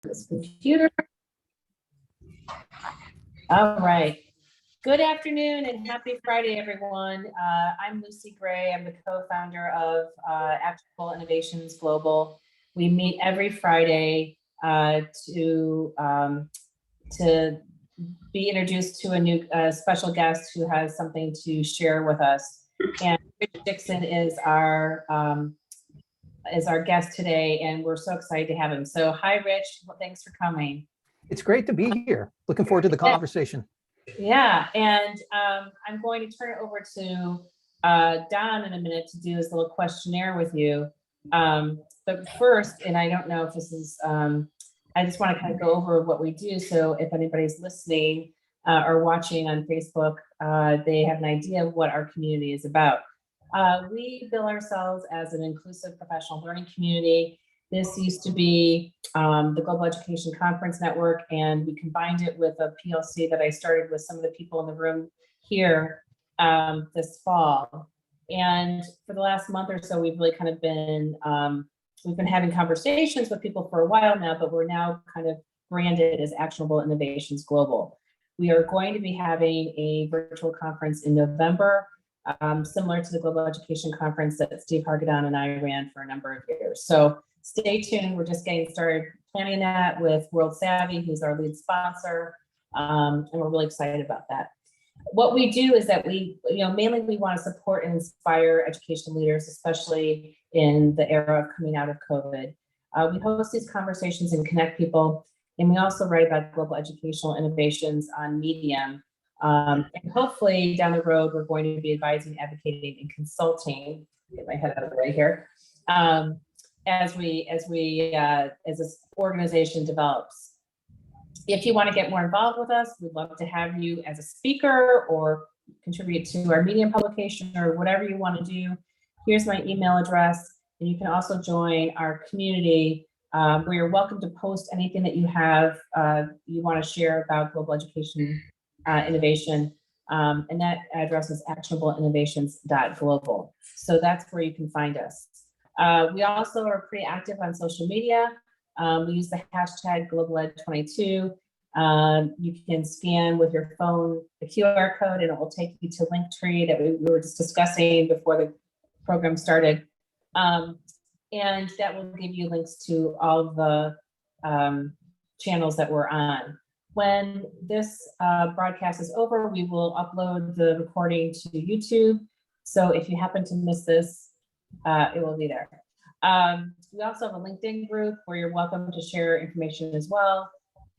this computer. All right. Good afternoon and happy Friday, everyone. I'm Lucy Gray. I'm the co-founder of Actionable Innovations Global. We meet every Friday to be introduced to a new special guest who has something to share with us. And Rich Dixon is our guest today, and we're so excited to have him. So hi, Rich. Well, thanks for coming. It's great to be here. Looking forward to the conversation. Yeah, and I'm going to turn it over to Don in a minute to do this little questionnaire with you. But first, and I don't know if this is, I just want to kind of go over what we do. So if anybody's listening or watching on Facebook, they have an idea of what our community is about. We bill ourselves as an inclusive professional learning community. This used to be the Global Education Conference Network, and we combined it with a PLC that I started with some of the people in the room here this fall. And for the last month or so, we've really kind of been, we've been having conversations with people for a while now, but we're now kind of branded as Actionable Innovations Global. We are going to be having a virtual conference in November, similar to the Global Education Conference that Steve Hargadon and I ran for a number of years. So stay tuned. We're just getting started planning that with World Savvy, who's our lead sponsor, and we're really excited about that. What we do is that we, mainly we want to support and inspire education leaders, especially in the era of coming out of COVID. We host these conversations and connect people, and we also write about global educational innovations on Medium. And hopefully down the road, we're going to be advising, advocating, and consulting. Get my head out of the way here. As this organization develops. If you want to get more involved with us, we'd love to have you as a speaker or contribute to our Medium publication or whatever you want to do. Here's my email address, and you can also join our community where you're welcome to post anything that you have, you want to share about global education innovation. And that address is actionableinnovations.global. So that's where you can find us. We also are pretty active on social media. We use the hashtag GlobalEd22. You can scan with your phone the QR code, and it will take you to Linktree that we were just discussing before the program started. And that will give you links to all of the channels that we're on. When this broadcast is over, we will upload the recording to YouTube. So if you happen to miss this, it will be there. We also have a LinkedIn group where you're welcome to share information as well.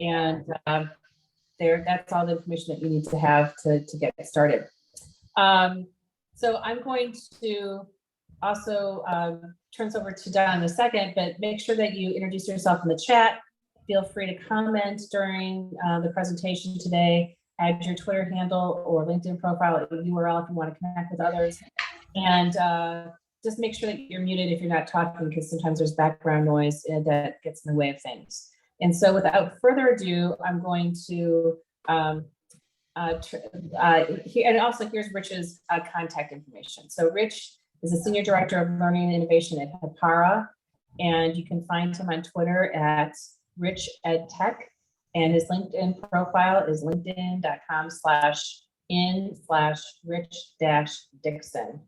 And that's all the information that you need to have to get started. So I'm going to also turn this over to Don in a second, but make sure that you introduce yourself in the chat. Feel free to comment during the presentation today. Add your Twitter handle or LinkedIn profile URL if you want to connect with others. And just make sure that you're muted if you're not talking, because sometimes there's background noise that gets in the way of things. And so without further ado, I'm going to, and also here's Rich's contact information. So Rich is a Senior Director of Learning and Innovation at Hapara, and you can find him on Twitter at Rich EdTech, and his LinkedIn profile is linkedin.com/in/Rich-Dixon.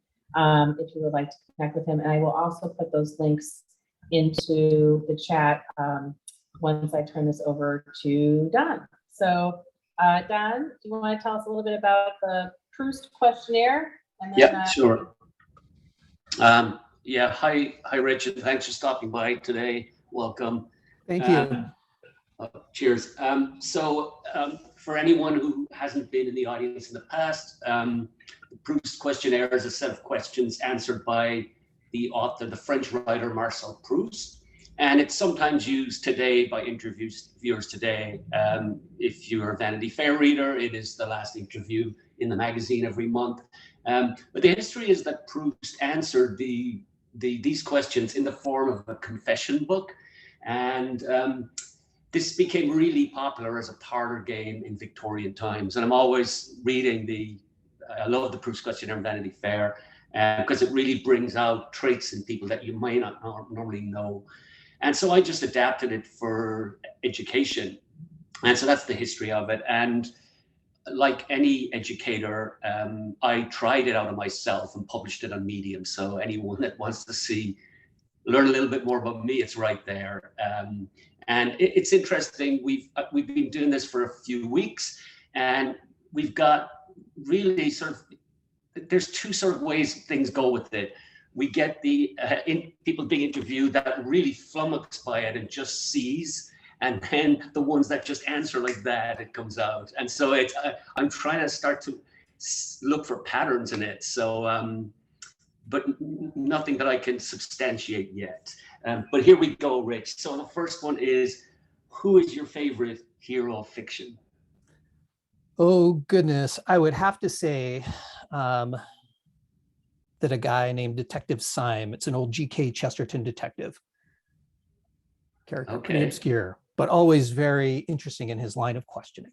If you would like to connect with him, and I will also put those links into the chat once I turn this over to Don. So Don, do you want to tell us a little bit about the Proust questionnaire? And then, yeah, sure. Yeah, hi Richard, thanks for stopping by today. Welcome. Thank you. Cheers. For anyone who hasn't been in the audience in the past, the Proust questionnaire is a set of questions answered by the author, the French writer Marcel Proust, and it's sometimes used today by interviewers today. If you're a Vanity Fair reader, it is the last interview in the magazine every month. But the history is that Proust answered these questions in the form of a confession book, and this became really popular as a parlor game in Victorian times. And I'm always reading I love the Proust questionnaire in Vanity Fair because it really brings out traits in people that you may not normally know. And so I just adapted it for education. And so that's the history of it. And like any educator, I tried it out of myself and published it on Medium. So anyone that wants to learn a little bit more about me, it's right there. And it's interesting. We've been doing this for a few weeks, and we've got really there's two sort of ways things go with it. We get the people being interviewed that really flummoxed by it and just seize, and then the ones that just answer like that, it comes out. And so I'm trying to start to look for patterns in it. So, but nothing that I can substantiate yet. But here we go, Rich. So the first one is, who is your favorite hero of fiction? Oh, goodness. I would have to say that a guy named Detective Syme, it's an old G.K. Chesterton detective character, pretty obscure, but always very interesting in his line of questioning.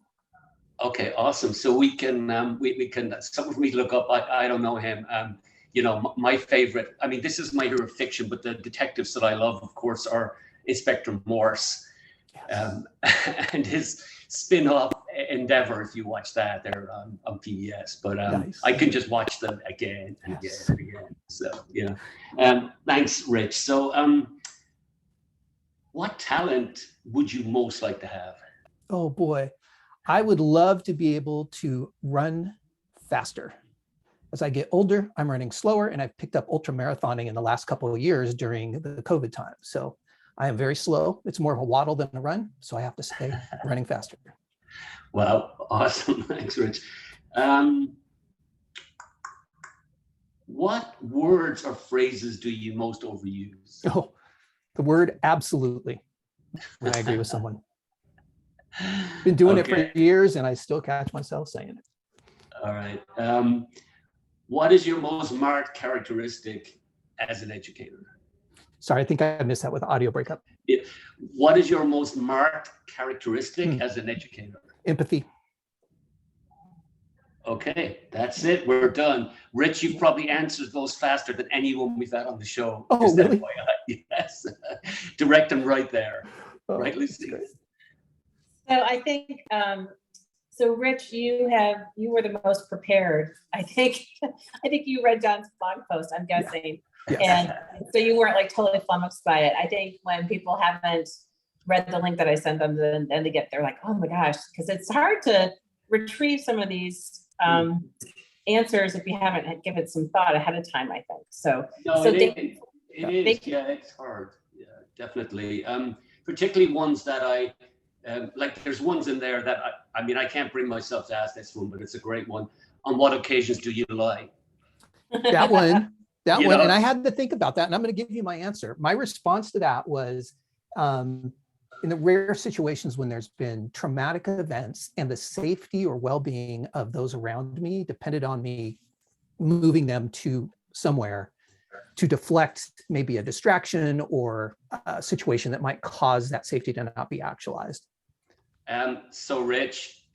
Okay, awesome. So we can something for me to look up. I don't know him. You know, my favorite, I mean, this is my hero of fiction, but the detectives that I love, of course, are Inspector Morse, and his spin-off Endeavor. If you watch that, they're on PBS, but nice. I can just watch them again and again and again. So yeah, thanks, Rich. So what talent would you most like to have? Oh boy, I would love to be able to run faster. As I get older, I'm running slower, and I've picked up ultra marathoning in the last couple of years during the COVID time. So I am very slow. It's more of a waddle than a run. So I have to say running faster. Wow, awesome. Thanks, Rich. What words or phrases do you most overuse? Oh, the word absolutely, when I agree with someone. Been doing it for years, and I still catch myself saying it. All right. What is your most marked characteristic as an educator? Sorry, I think I missed that with the audio breakup. Yeah. What is your most marked characteristic as an educator? Empathy. Okay, that's it. We're done. Rich, you've probably answered those faster than anyone we've had on the show. Oh, really? Yes. Direct them right there. Oh, right, Lucy? So I think, so Rich, you were the most prepared. I think you read John's blog post, I'm guessing. Yes. And so you weren't like totally flummoxed by it. I think when people haven't read the link that I sent them, then they're like, oh my gosh, because it's hard to retrieve some of these answers if you haven't given some thought ahead of time, I think. So, no, it is. Yeah, it's hard. Yeah, definitely. Particularly ones that I, like there's ones in there that I mean, I can't bring myself to ask this one, but it's a great one. On what occasions do you lie? That one. And I had to think about that, and I'm going to give you my answer. My response to that was, in the rare situations when there's been traumatic events and the safety or well-being of those around me depended on me moving them to somewhere to deflect maybe a distraction or a situation that might cause that safety to not be actualized. So Rich,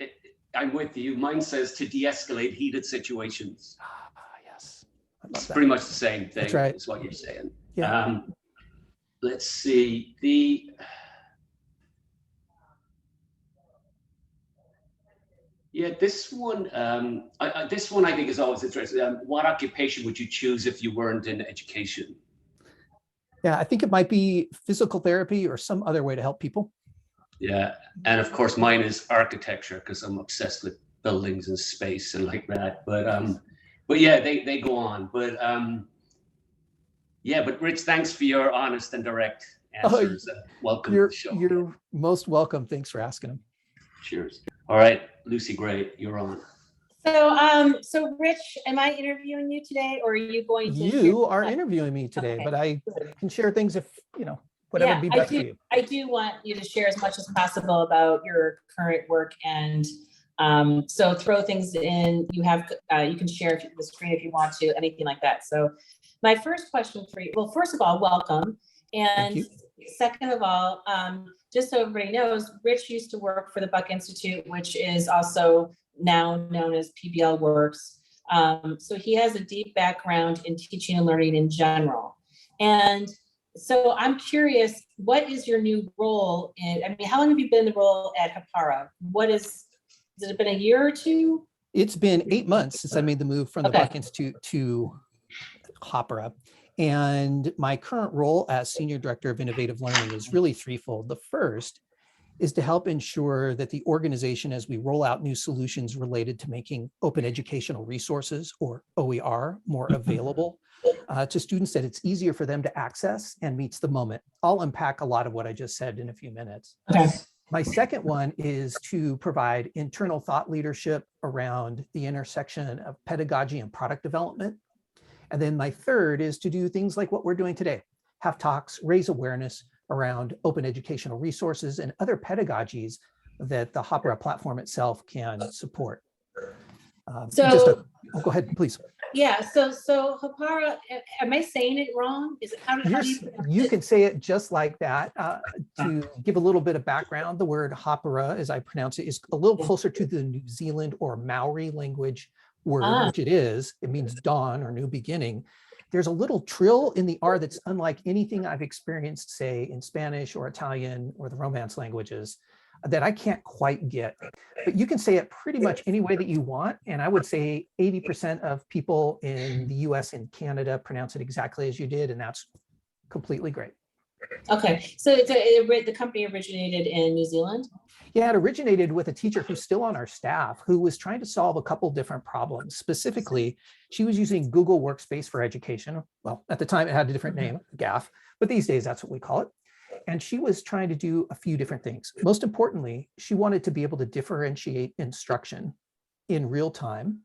I'm with you. Mine says to de-escalate heated situations. Yes. It's pretty much the same thing. That's right. Is what you're saying. Yeah. Let's see. This one I think is always interesting. What occupation would you choose if you weren't in education? Yeah, I think it might be physical therapy or some other way to help people. Yeah, and of course mine is architecture because I'm obsessed with buildings and space and like that. But yeah, they go on. But yeah, but Rich, thanks for your honest and direct answers. Welcome to the show. You're most welcome. Thanks for asking them. Cheers. All right, Lucy Gray, you're on. So Rich, am I interviewing you today, or are you going to? You are interviewing me today, okay. But I can share things if, whatever would be best for you. I do want you to share as much as possible about your current work, and so throw things in. You can share the screen if you want to, anything like that. So my first question for you, well, first of all, welcome. And second of all, just so everybody knows, Rich used to work for the Buck Institute, which is also now known as PBLWorks. So he has a deep background in teaching and learning in general. And So I'm curious, what is your new role in, I mean, how long have you been in the role at Hapara? Has it been a year or two? It's been 8 months since I made the move from the Okay. Buck Institute to Hāpara. And my current role as Senior Director of Innovative Learning is really threefold. The first is to help ensure that the organization, as we roll out new solutions related to making open educational resources, or OER, more available to students, that it's easier for them to access and meets the moment. I'll unpack a lot of what I just said in a few minutes. Okay. My second one is to provide internal thought leadership around the intersection of pedagogy and product development. And then my third is to do things like what we're doing today, have talks, raise awareness around open educational resources and other pedagogies that the Hāpara platform itself can support. Go ahead, please. Yeah, so Hapara, am I saying it wrong? Is it, how do you can say it just like that. To give a little bit of background, the word Hāpara, as I pronounce it, is a little closer to the New Zealand or Maori language word, which it is. It means dawn or new beginning. There's a little trill in the R that's unlike anything I've experienced, say, in Spanish or Italian or the Romance languages, that I can't quite get. But you can say it pretty much any way that you want. And I would say 80% of people in the US and Canada pronounce it exactly as you did, and that's completely great. Okay, so the company originated in New Zealand? Yeah, it originated with a teacher who's still on our staff who was trying to solve a couple different problems. Specifically, she was using Google Workspace for education. Well, at the time it had a different name, GAF, but these days that's what we call it. And she was trying to do a few different things. Most importantly, she wanted to be able to differentiate instruction in real time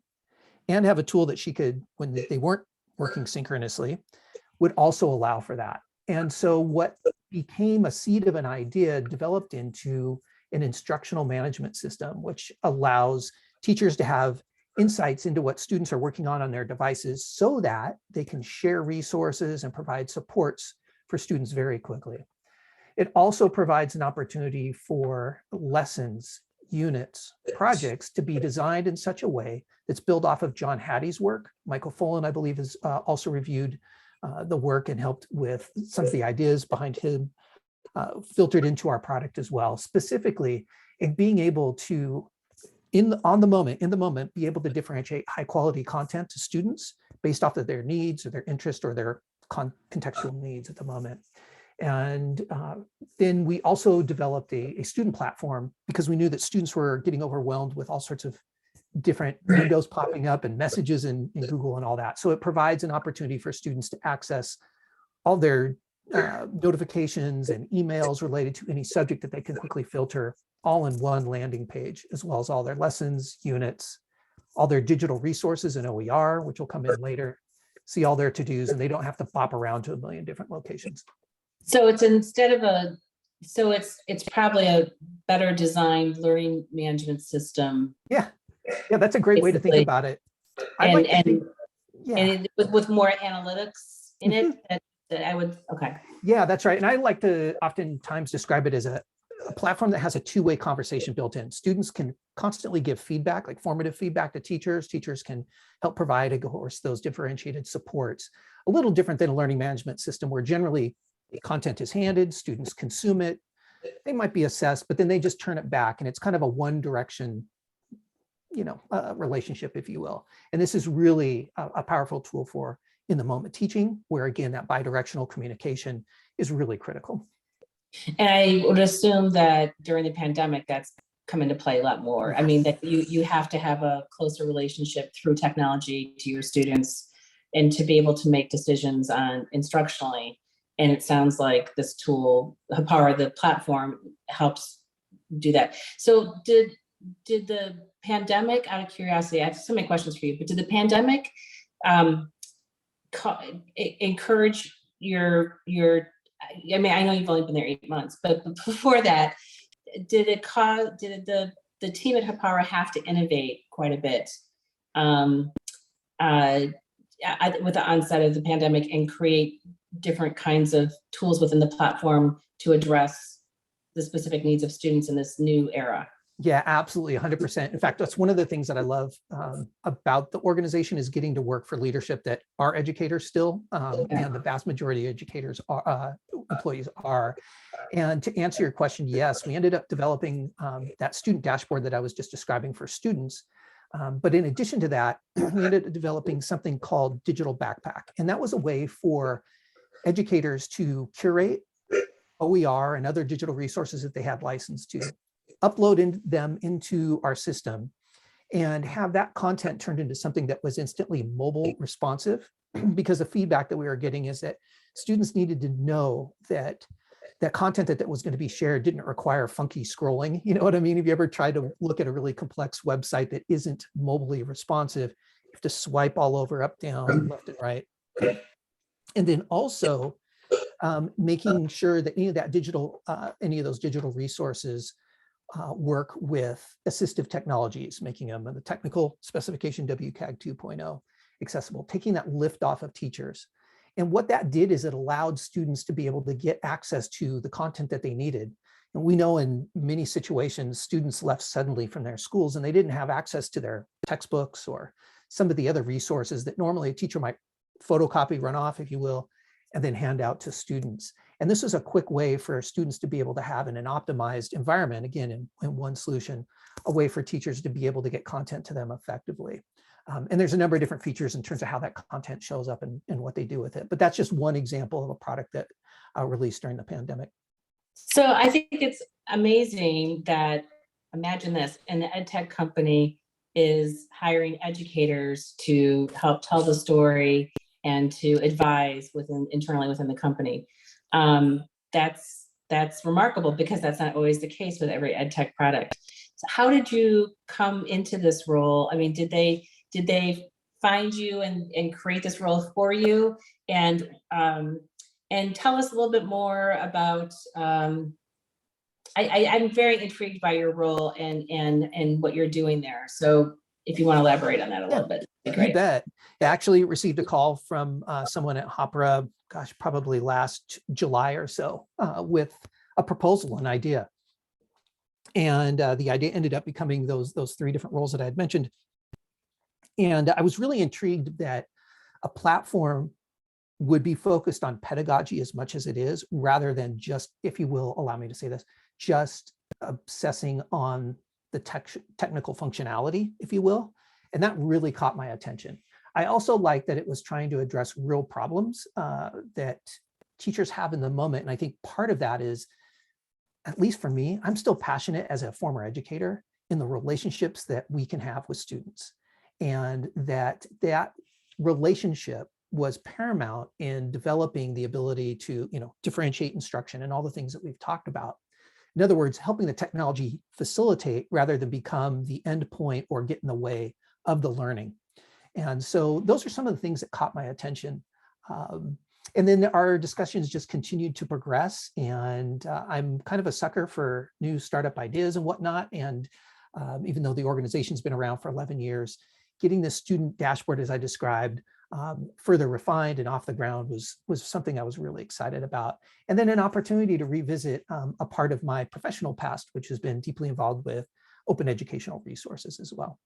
and have a tool that she could, when they weren't working synchronously, would also allow for that. And so what became a seed of an idea developed into an instructional management system, which allows teachers to have insights into what students are working on their devices so that they can share resources and provide supports for students very quickly. It also provides an opportunity for lessons, units, projects to be designed in such a way that's built off of John Hattie's work. Michael Fullen, I believe, has also reviewed the work and helped with some of the ideas behind him, filtered into our product as well, specifically in being able to, in the moment, be able to differentiate high quality content to students based off of their needs or their interest or their contextual needs at the moment. And then we also developed a student platform because we knew that students were getting overwhelmed with all sorts of different windows popping up and messages in Google and all that. So it provides an opportunity for students to access all their notifications and emails related to any subject that they can quickly filter all in one landing page, as well as all their lessons, units, all their digital resources in OER, which will come in later, see all their to-dos, and they don't have to bop around to a million different locations. So it's it's probably a better designed learning management system. Yeah, that's a great way to think about it. With more analytics in it, that I would, okay. Yeah, that's right. And I like to oftentimes describe it as a platform that has a two-way conversation built in. Students can constantly give feedback, like formative feedback to teachers. Teachers can help provide, of course, those differentiated supports. A little different than a learning management system where generally content is handed, students consume it, they might be assessed, but then they just turn it back. And it's kind of a one direction, relationship, if you will. And this is really a powerful tool for in the moment teaching, where again, that bidirectional communication is really critical. And I would assume that during the pandemic, that's come into play a lot more. I mean, that you have to have a closer relationship through technology to your students and to be able to make decisions on instructionally. And it sounds like this tool, Hāpara, the platform, helps do that. So did the pandemic, out of curiosity, I have so many questions for you, but did the pandemic encourage your, I mean, I know you've only been there 8 months, but before that, did the team at Hāpara have to innovate quite a bit with the onset of the pandemic and create different kinds of tools within the platform to address the specific needs of students in this new era? Yeah, absolutely, 100%. In fact, that's one of the things that I love about the organization is getting to work for leadership that are educators still, and the vast majority of educators are employees are. And to answer your question, yes, we ended up developing that student dashboard that I was just describing for students. But in addition to that, we ended up developing something called Digital Backpack, and that was a way for educators to curate OER and other digital resources that they had license to, upload them into our system, and have that content turned into something that was instantly mobile responsive, because the feedback that we were getting is that students needed to know that that content that was going to be shared didn't require funky scrolling. You know what I mean? If you ever tried to look at a really complex website that isn't mobily responsive, you have to swipe all over, up, down, left and right. And then also making sure that any of those digital resources work with assistive technologies, making them the technical specification WCAG 2.0 accessible, taking that lift off of teachers. And what that did is it allowed students to be able to get access to the content that they needed. And we know in many situations, students left suddenly from their schools and they didn't have access to their textbooks or some of the other resources that normally a teacher might photocopy, run off, if you will, and then hand out to students. And this is a quick way for students to be able to have in an optimized environment, again, in one solution, a way for teachers to be able to get content to them effectively. And there's a number of different features in terms of how that content shows up and what they do with it. But that's just one example of a product that released during the pandemic. So I think it's amazing that, imagine this, an edtech company is hiring educators to help tell the story and to advise internally within the company. That's remarkable, because that's not always the case with every edtech product. So how did you come into this role? I mean, did they find you and create this role for you? And tell us a little bit more about, I'm very intrigued by your role and what you're doing there. So if you want to elaborate on that a little bit, that'd be great. You bet. I actually received a call from someone at Hāpara, gosh, probably last July or so, with a proposal, an idea. And the idea ended up becoming those three different roles that I had mentioned. And I was really intrigued that a platform would be focused on pedagogy as much as it is, rather than just, if you will, allow me to say this, just obsessing on the technical functionality, if you will. And that really caught my attention. I also like that it was trying to address real problems that teachers have in the moment. And I think part of that is, at least for me, I'm still passionate as a former educator in the relationships that we can have with students. And that relationship was paramount in developing the ability to, differentiate instruction and all the things that we've talked about. In other words, helping the technology facilitate rather than become the end point or get in the way of the learning. And so those are some of the things that caught my attention. And then our discussions just continued to progress. And I'm kind of a sucker for new startup ideas and whatnot. And even though the organization's been around for 11 years, getting the student dashboard, as I described, further refined and off the ground was something I was really excited about. And then an opportunity to revisit a part of my professional past, which has been deeply involved with open educational resources as well.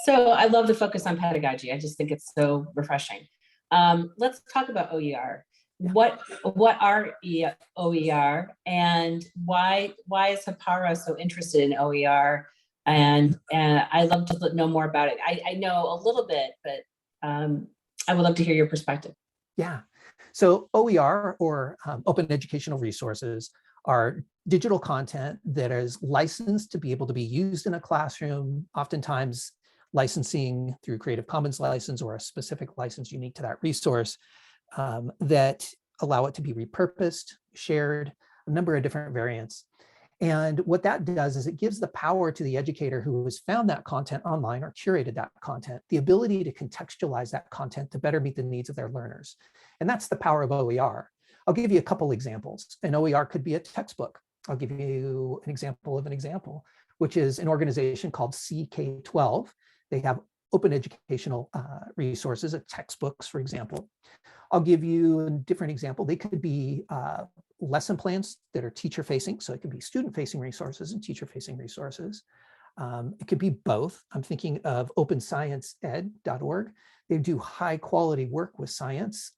So I love the focus on pedagogy. I just think it's so refreshing. Let's talk about OER. Yeah. What are OER, and why is Hapara so interested in OER? And I'd love to know more about it. I know a little bit, but I would love to hear your perspective. Yeah. So OER, or open educational resources, are digital content that is licensed to be able to be used in a classroom, oftentimes licensing through Creative Commons license or a specific license unique to that resource, that allow it to be repurposed, shared, a number of different variants. And what that does is it gives the power to the educator who has found that content online or curated that content, the ability to contextualize that content to better meet the needs of their learners. And that's the power of OER. I'll give you a couple examples. An OER could be a textbook. I'll give you an example of an example, which is an organization called CK12. They have open educational resources, textbooks, for example. I'll give you a different example. They could be lesson plans that are teacher facing. So it can be student facing resources and teacher facing resources. It could be both. I'm thinking of openscienceed.org. They do high quality work with science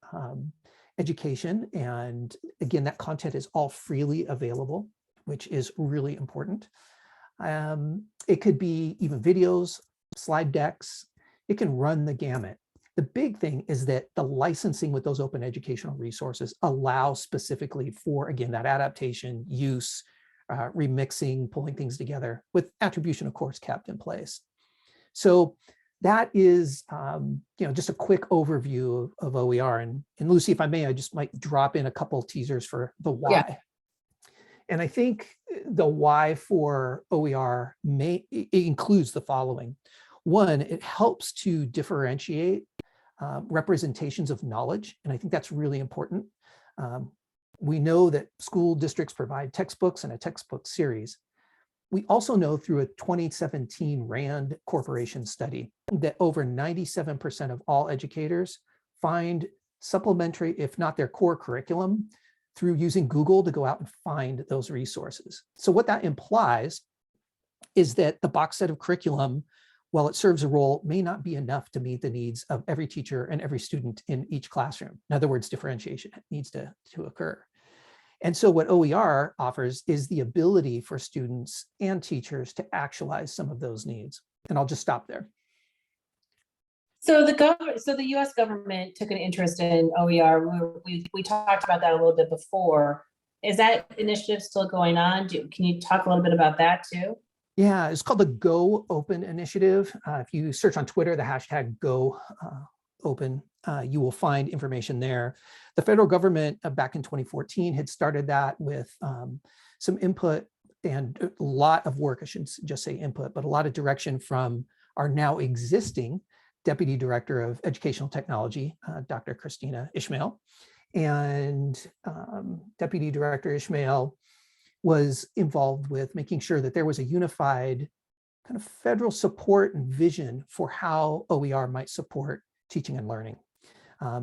education. And again, that content is all freely available, which is really important. It could be even videos, slide decks. It can run the gamut. The big thing is that the licensing with those open educational resources allows specifically for, again, that adaptation, use, remixing, pulling things together with attribution, of course, kept in place. So that is, just a quick overview of OER. And Lucy, if I may, I just might drop in a couple teasers for the why. Yeah. And I think the why for OER it includes the following. One, it helps to differentiate representations of knowledge. And I think that's really important. We know that school districts provide textbooks and a textbook series. We also know through a 2017 RAND Corporation study that over 97% of all educators find supplementary, if not their core curriculum, through using Google to go out and find those resources. So what that implies is that the box set of curriculum, while it serves a role, may not be enough to meet the needs of every teacher and every student in each classroom. In other words, differentiation needs to occur. And so what OER offers is the ability for students and teachers to actualize some of those needs. And I'll just stop there. So the U.S. government took an interest in OER. We talked about that a little bit before. Is that initiative still going on? Can you talk a little bit about that too? Yeah, it's called the Go Open Initiative. If you search on Twitter, the hashtag Go Open, you will find information there. The federal government back in 2014 had started that with some input and a lot of work. I shouldn't just say input, but a lot of direction from our now existing Deputy Director of Educational Technology, Dr. Christina Ishmael. And Deputy Director Ishmael was involved with making sure that there was a unified kind of federal support and vision for how OER might support teaching and learning.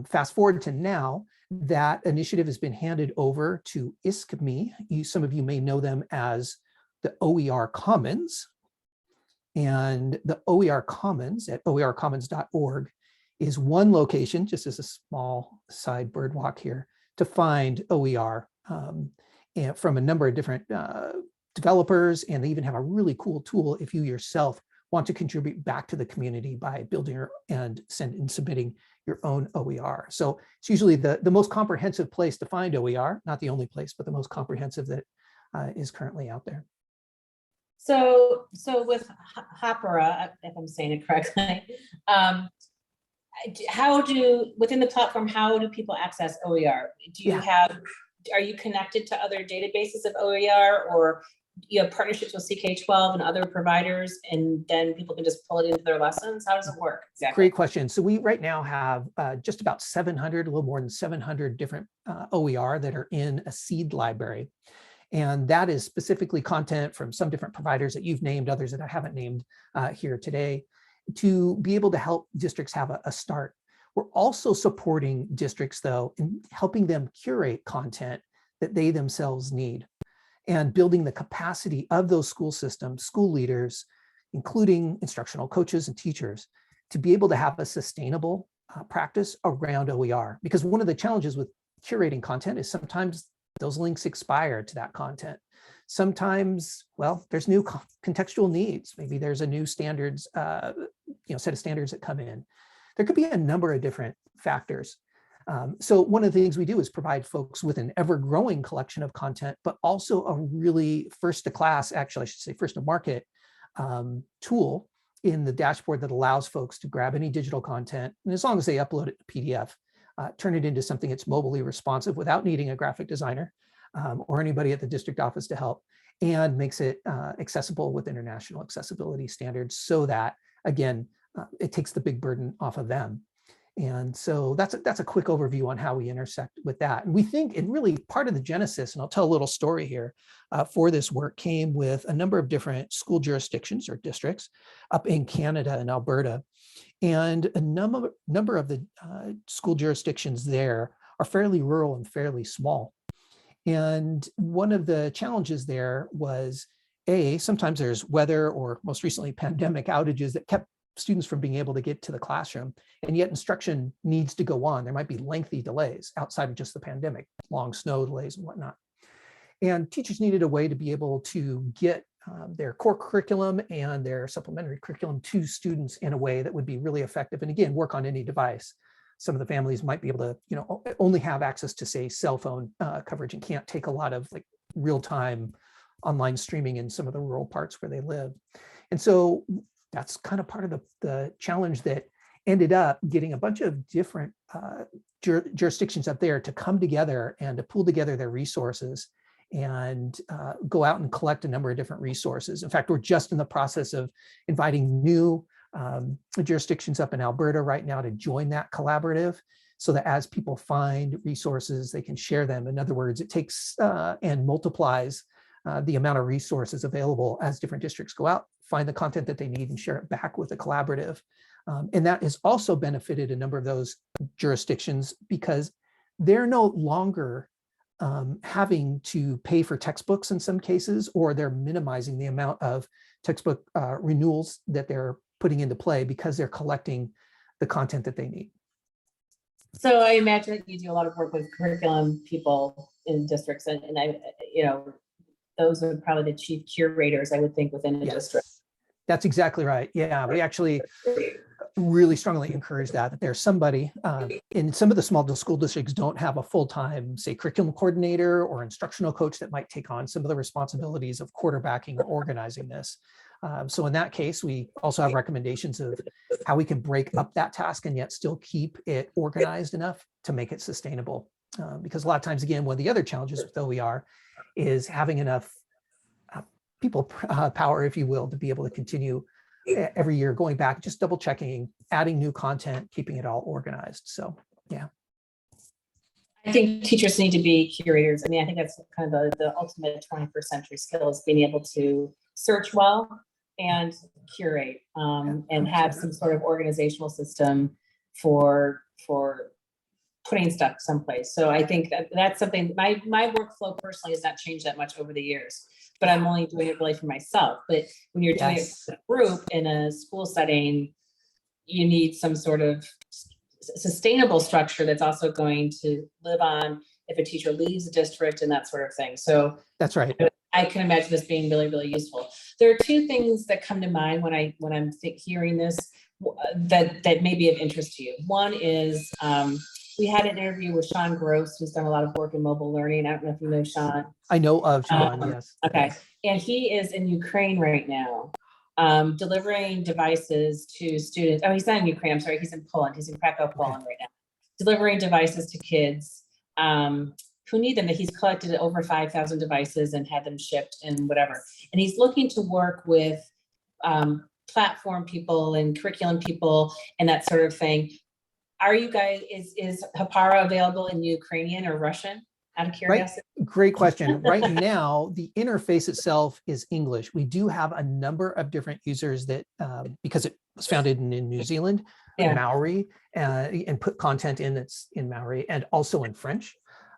Fast forward to now, that initiative has been handed over to ISKME. Some of you may know them as the Oer Commons. And the Oer Commons at oercommons.org is one location, just as a small side bird walk here, to find OER and from a number of different developers. And they even have a really cool tool if you yourself want to contribute back to the community by building and submitting your own OER. So it's usually the most comprehensive place to find OER, not the only place, but the most comprehensive that is currently out there. So with Hāpara, if I'm saying it correctly, within the platform, how do people access OER? Are you connected to other databases of OER, or you have partnerships with CK12 and other providers, and then people can just pull it into their lessons? How does it work exactly? Great question. So we right now have just about 700, a little more than 700 different OER that are in a seed library. And that is specifically content from some different providers that you've named, others that I haven't named here today, to be able to help districts have a start. We're also supporting districts, though, in helping them curate content that they themselves need and building the capacity of those school systems, school leaders, including instructional coaches and teachers, to be able to have a sustainable practice around OER. Because one of the challenges with curating content is sometimes those links expire to that content. Sometimes, well, there's new contextual needs. Maybe there's a new standards, set of standards that come in. There could be a number of different factors. So one of the things we do is provide folks with an ever-growing collection of content, but also a really first-to-class, actually, I should say first-to-market tool in the dashboard that allows folks to grab any digital content, and as long as they upload it to PDF, turn it into something that's mobilely responsive without needing a graphic designer or anybody at the district office to help, and makes it accessible with international accessibility standards so that, again, it takes the big burden off of them. And so that's a quick overview on how we intersect with that. And we think it really part of the genesis, and I'll tell a little story here, for this work came with a number of different school jurisdictions or districts up in Canada and Alberta. And a number of the school jurisdictions there are fairly rural and fairly small. And one of the challenges there was, sometimes there's weather or most recently pandemic outages that kept students from being able to get to the classroom, and yet instruction needs to go on. There might be lengthy delays outside of just the pandemic, long snow delays and whatnot. And teachers needed a way to be able to get their core curriculum and their supplementary curriculum to students in a way that would be really effective. And again, work on any device. Some of the families might be able to, only have access to, say, cell phone coverage and can't take a lot of like real-time online streaming in some of the rural parts where they live. And so that's kind of part of the challenge that ended up getting a bunch of different jurisdictions up there to come together and to pool together their resources and go out and collect a number of different resources. In fact, we're just in the process of inviting new jurisdictions up in Alberta right now to join that collaborative, so that as people find resources, they can share them. In other words, it takes and multiplies the amount of resources available as different districts go out, find the content that they need and share it back with the collaborative. And that has also benefited a number of those jurisdictions because they're no longer having to pay for textbooks in some cases, or they're minimizing the amount of textbook renewals that they're putting into play because they're collecting the content that they need. So I imagine that you do a lot of work with curriculum people in districts, and I, those are probably the chief curators, I would think, within a district. That's exactly right. Yeah, we actually really strongly encourage that there's somebody in some of the small school districts don't have a full-time, say, curriculum coordinator or instructional coach that might take on some of the responsibilities of quarterbacking or organizing this. So in that case, we also have recommendations of how we can break up that task and yet still keep it organized enough to make it sustainable. Because a lot of times, again, one of the other challenges with OER is having enough people power, if you will, to be able to continue every year going back, just double checking, adding new content, keeping it all organized. So, yeah. I think teachers need to be curators. I mean, I think that's kind of the ultimate 21st century skill, is being able to search well and curate, and have some sort of organizational system for putting stuff someplace. So I think that's something, my workflow personally has not changed that much over the years, but I'm only doing it really for myself. But when you're doing it for a group in a school setting, you need some sort of sustainable structure that's also going to live on if a teacher leaves the district and that sort of thing. So that's right. I can imagine this being really, really useful. There are two things that come to mind when I'm hearing this that may be of interest to you. One is we had an interview with Sean Gross, who's done a lot of work in mobile learning. I don't know if you know Sean. I know of Sean, yes. Okay, and he is in Ukraine right now, delivering devices to students. Oh, he's not in Ukraine, I'm sorry, he's in Poland. He's in Krakow, Poland right now. Delivering devices to kids who need them. That he's collected over 5,000 devices and had them shipped and whatever. And he's looking to work with platform people and curriculum people and that sort of thing. Are you guys, is Hapara available in Ukrainian or Russian, out of curiosity? Right. Great question. Right now, the interface itself is English. We do have a number of different users that, because it was founded in New Zealand, Maori, and put content in that's in Maori and also in French.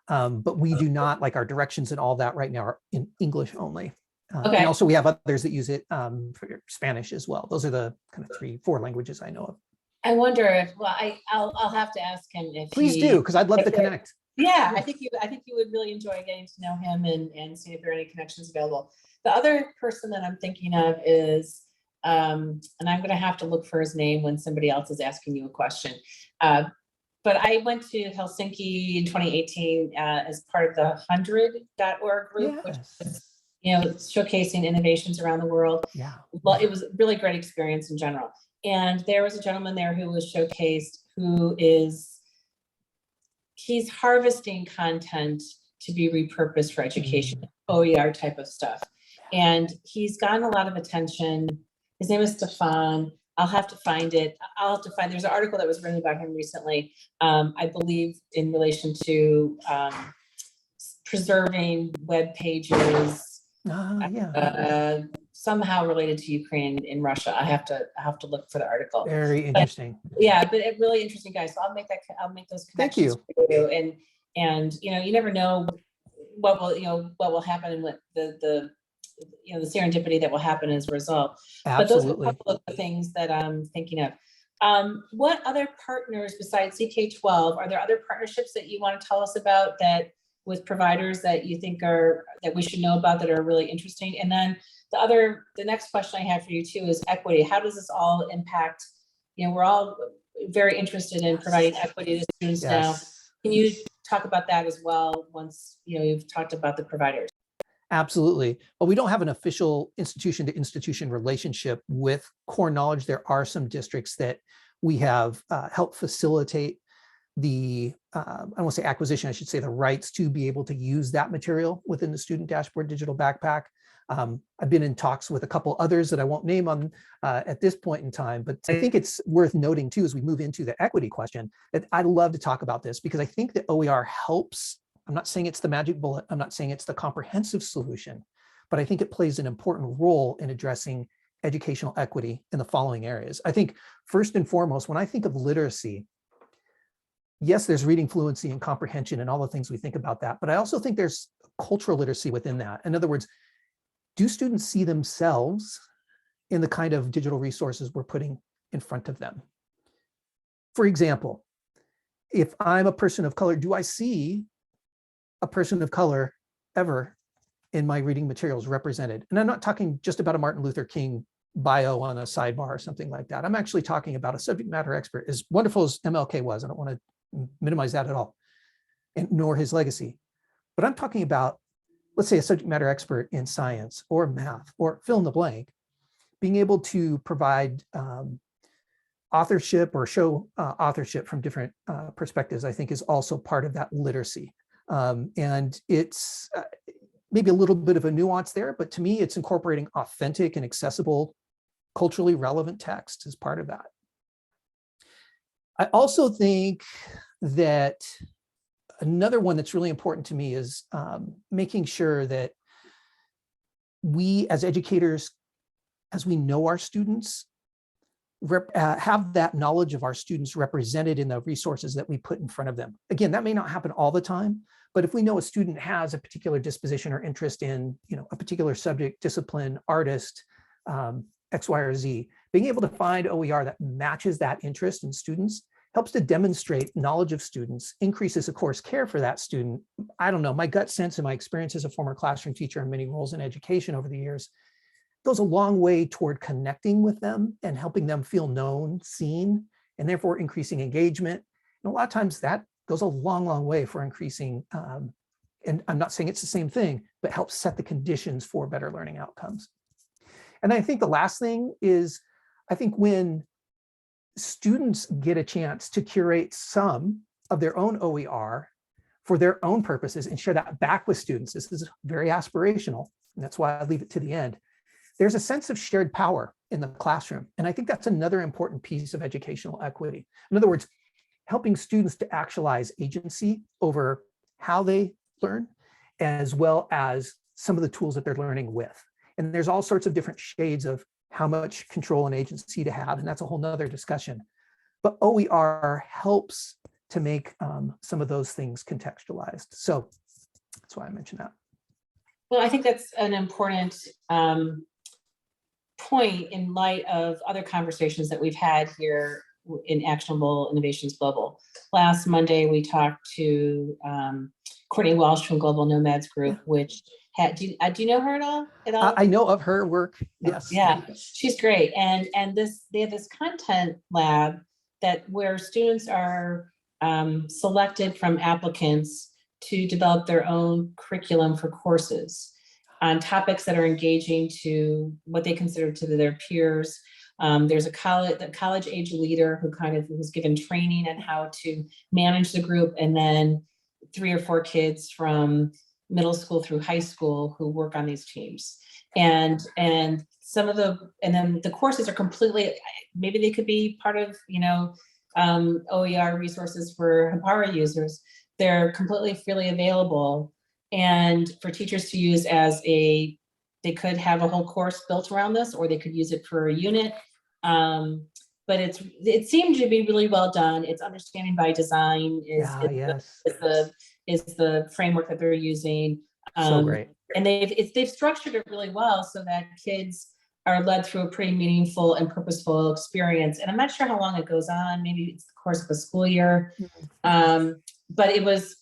But we do not, like, our directions and all that right now are in English only. And also we have others that use it for Spanish as well. Those are the kind of 3-4 languages I know of. I wonder if, well, I'll have to ask him if please do, because I'd love to connect. Yeah, I think you would really enjoy getting to know him and see if there are any connections available. The other person that I'm thinking of is, and I'm going to have to look for his name when somebody else is asking you a question. But I went to Helsinki in 2018 as part of the 100.org group, which is, showcasing innovations around the world. Yeah. Well, it was a really great experience in general. And there was a gentleman there who was showcased he's harvesting content to be repurposed for education, OER type of stuff. And he's gotten a lot of attention. His name is Stefan. I'll have to find it. There's an article that was written about him recently, I believe in relation to preserving web pages, somehow related to Ukraine in Russia. I have to look for the article. Very interesting. But a really interesting guy. So I'll make those connections. Thank you. For you. And you never know what will happen and what the the serendipity that will happen as a result. Absolutely. But those are a couple of the things that I'm thinking of. What other partners besides CK12, are there other partnerships that you want to tell us about that with providers that you think that we should know about that are really interesting? And then the next question I have for you too is equity. How does this all impact, we're all very interested in providing equity to students now. Can you talk about that as well once you've talked about the providers? Absolutely. Well, we don't have an official institution to institution relationship with Core Knowledge. There are some districts that we have helped facilitate the, I don't want to say acquisition, I should say the rights to be able to use that material within the Student Dashboard Digital Backpack. I've been in talks with a couple others that I won't name on at this point in time, but I think it's worth noting too, as we move into the equity question, that I'd love to talk about this because I think that OER helps. I'm not saying it's the magic bullet. I'm not saying it's the comprehensive solution, but I think it plays an important role in addressing educational equity in the following areas. I think first and foremost, when I think of literacy, yes, there's reading fluency and comprehension and all the things we think about that, but I also think there's cultural literacy within that. In other words, do students see themselves in the kind of digital resources we're putting in front of them? For example, if I'm a person of color, do I see a person of color ever in my reading materials represented? And I'm not talking just about a Martin Luther King bio on a sidebar or something like that. I'm actually talking about a subject matter expert, as wonderful as MLK was. I don't want to minimize that at all, and nor his legacy. But I'm talking about, let's say, a subject matter expert in science or math or fill in the blank, being able to provide authorship or show authorship from different perspectives, I think is also part of that literacy. And it's maybe a little bit of a nuance there, but to me, it's incorporating authentic and accessible, culturally relevant text as part of that. I also think that another one that's really important to me is making sure that we as educators, as we know our students, have that knowledge of our students represented in the resources that we put in front of them. Again, that may not happen all the time, but if we know a student has a particular disposition or interest in a particular subject, discipline, artist, X, Y, or Z, being able to find OER that matches that interest in students helps to demonstrate knowledge of students, increases, of course, care for that student. I don't know, my gut sense and my experience as a former classroom teacher in many roles in education over the years goes a long way toward connecting with them and helping them feel known, seen, and therefore increasing engagement. And a lot of times that goes a long, long way for increasing, and I'm not saying it's the same thing, but helps set the conditions for better learning outcomes. And I think the last thing is, I think when students get a chance to curate some of their own OER for their own purposes and share that back with students, this is very aspirational, and that's why I leave it to the end. There's a sense of shared power in the classroom. And I think that's another important piece of educational equity. In other words, helping students to actualize agency over how they learn, as well as some of the tools that they're learning with. And there's all sorts of different shades of how much control and agency to have, and that's a whole nother discussion. But OER helps to make some of those things contextualized. So that's why I mentioned that. Well, I think that's an important point in light of other conversations that we've had here in Actionable Innovations Global. Last Monday, we talked to Courtney Walsh from Global Nomads Group, which had, do you know her at all? I know of her work, yes. Yeah, she's great. And they have this content lab where students are selected from applicants to develop their own curriculum for courses on topics that are engaging to what they consider to their peers. There's a college age leader who was given training on how to manage the group, and then 3 or 4 kids from middle school through high school who work on these teams. And then the courses are completely, maybe they could be part of, OER resources for Hapara users. They're completely freely available, and for teachers to use they could have a whole course built around this, or they could use it for a unit. but it seemed to be really well done. It's understanding by design Yes. is the framework that they're using. So great. And they've structured it really well so that kids are led through a pretty meaningful and purposeful experience. And I'm not sure how long it goes on. Maybe it's the course of a school year. But it was,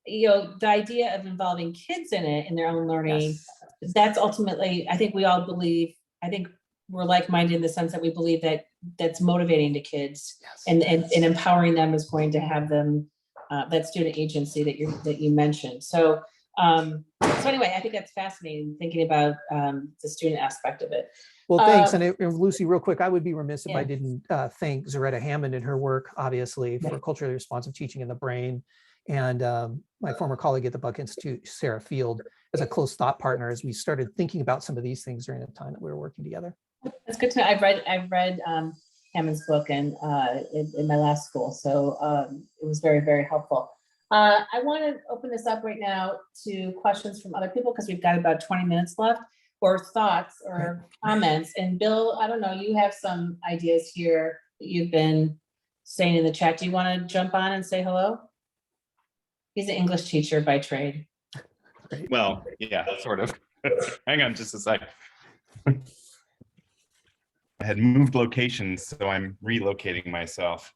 the idea of involving kids in it, in their own learning, that's ultimately, I think we all believe, I think we're like-minded in the sense that we believe that that's motivating to kids, and empowering them is going to have them, that student agency that you mentioned. So anyway, I think that's fascinating, thinking about the student aspect of it. Well, thanks. And Lucy, real quick, I would be remiss if I didn't thank Zaretta Hammond and her work, obviously, for culturally responsive teaching in the brain. And my former colleague at the Buck Institute, Sarah Field, as a close thought partner as we started thinking about some of these things during the time that we were working together. That's good to know. I've read Hammond's book and in my last school, so it was very, very helpful. I want to open this up right now to questions from other people, because we've got about 20 minutes left, or thoughts or comments. And Bill, I don't know, you have some ideas here that you've been saying in the chat. Do you want to jump on and say hello? He's an English teacher by trade. Well, yeah, sort of. Hang on just a sec. I had moved locations, so I'm relocating myself.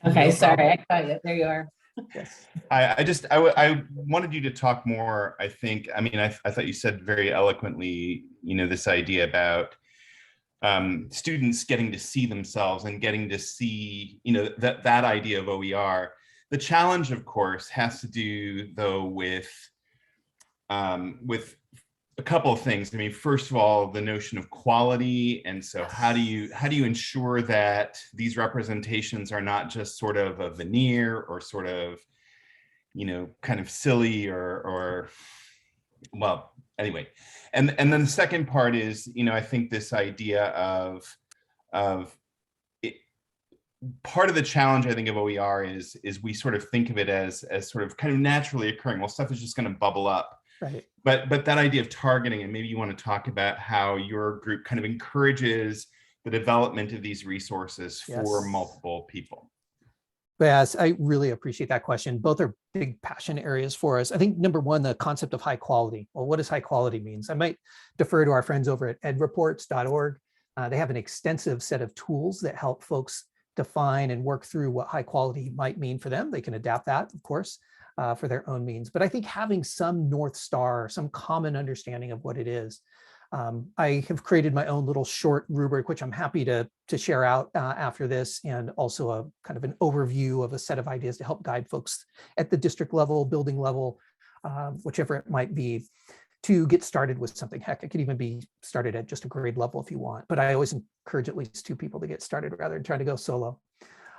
Okay, sorry, I caught you. There you are. Yes. I wanted you to talk more. I thought you said very eloquently, this idea about students getting to see themselves and getting to see, that idea of OER. The challenge, of course, has to do though with a couple of things. I mean, first of all, the notion of quality. And so how do you ensure that these representations are not just sort of a veneer or sort of, kind of silly or well, anyway. And then the second part is, I think this idea of it, part of the challenge, I think, of OER is we sort of think of it as sort of kind of naturally occurring. Well, stuff is just going to bubble up. Right. But that idea of targeting, and maybe you want to talk about how your group kind of encourages the development of these resources for multiple people. Yes, I really appreciate that question. Both are big passion areas for us. I think number one, the concept of high quality. Well, what does high quality means? I might defer to our friends over at edreports.org. They have an extensive set of tools that help folks define and work through what high quality might mean for them. They can adapt that, of course, for their own means. But I think having some North Star, some common understanding of what it is. I have created my own little short rubric, which I'm happy to share out after this, and also a kind of an overview of a set of ideas to help guide folks at the district level, building level, whichever it might be, to get started with something. Heck, it could even be started at just a grade level if you want, but I always encourage at least 2 people to get started rather than trying to go solo.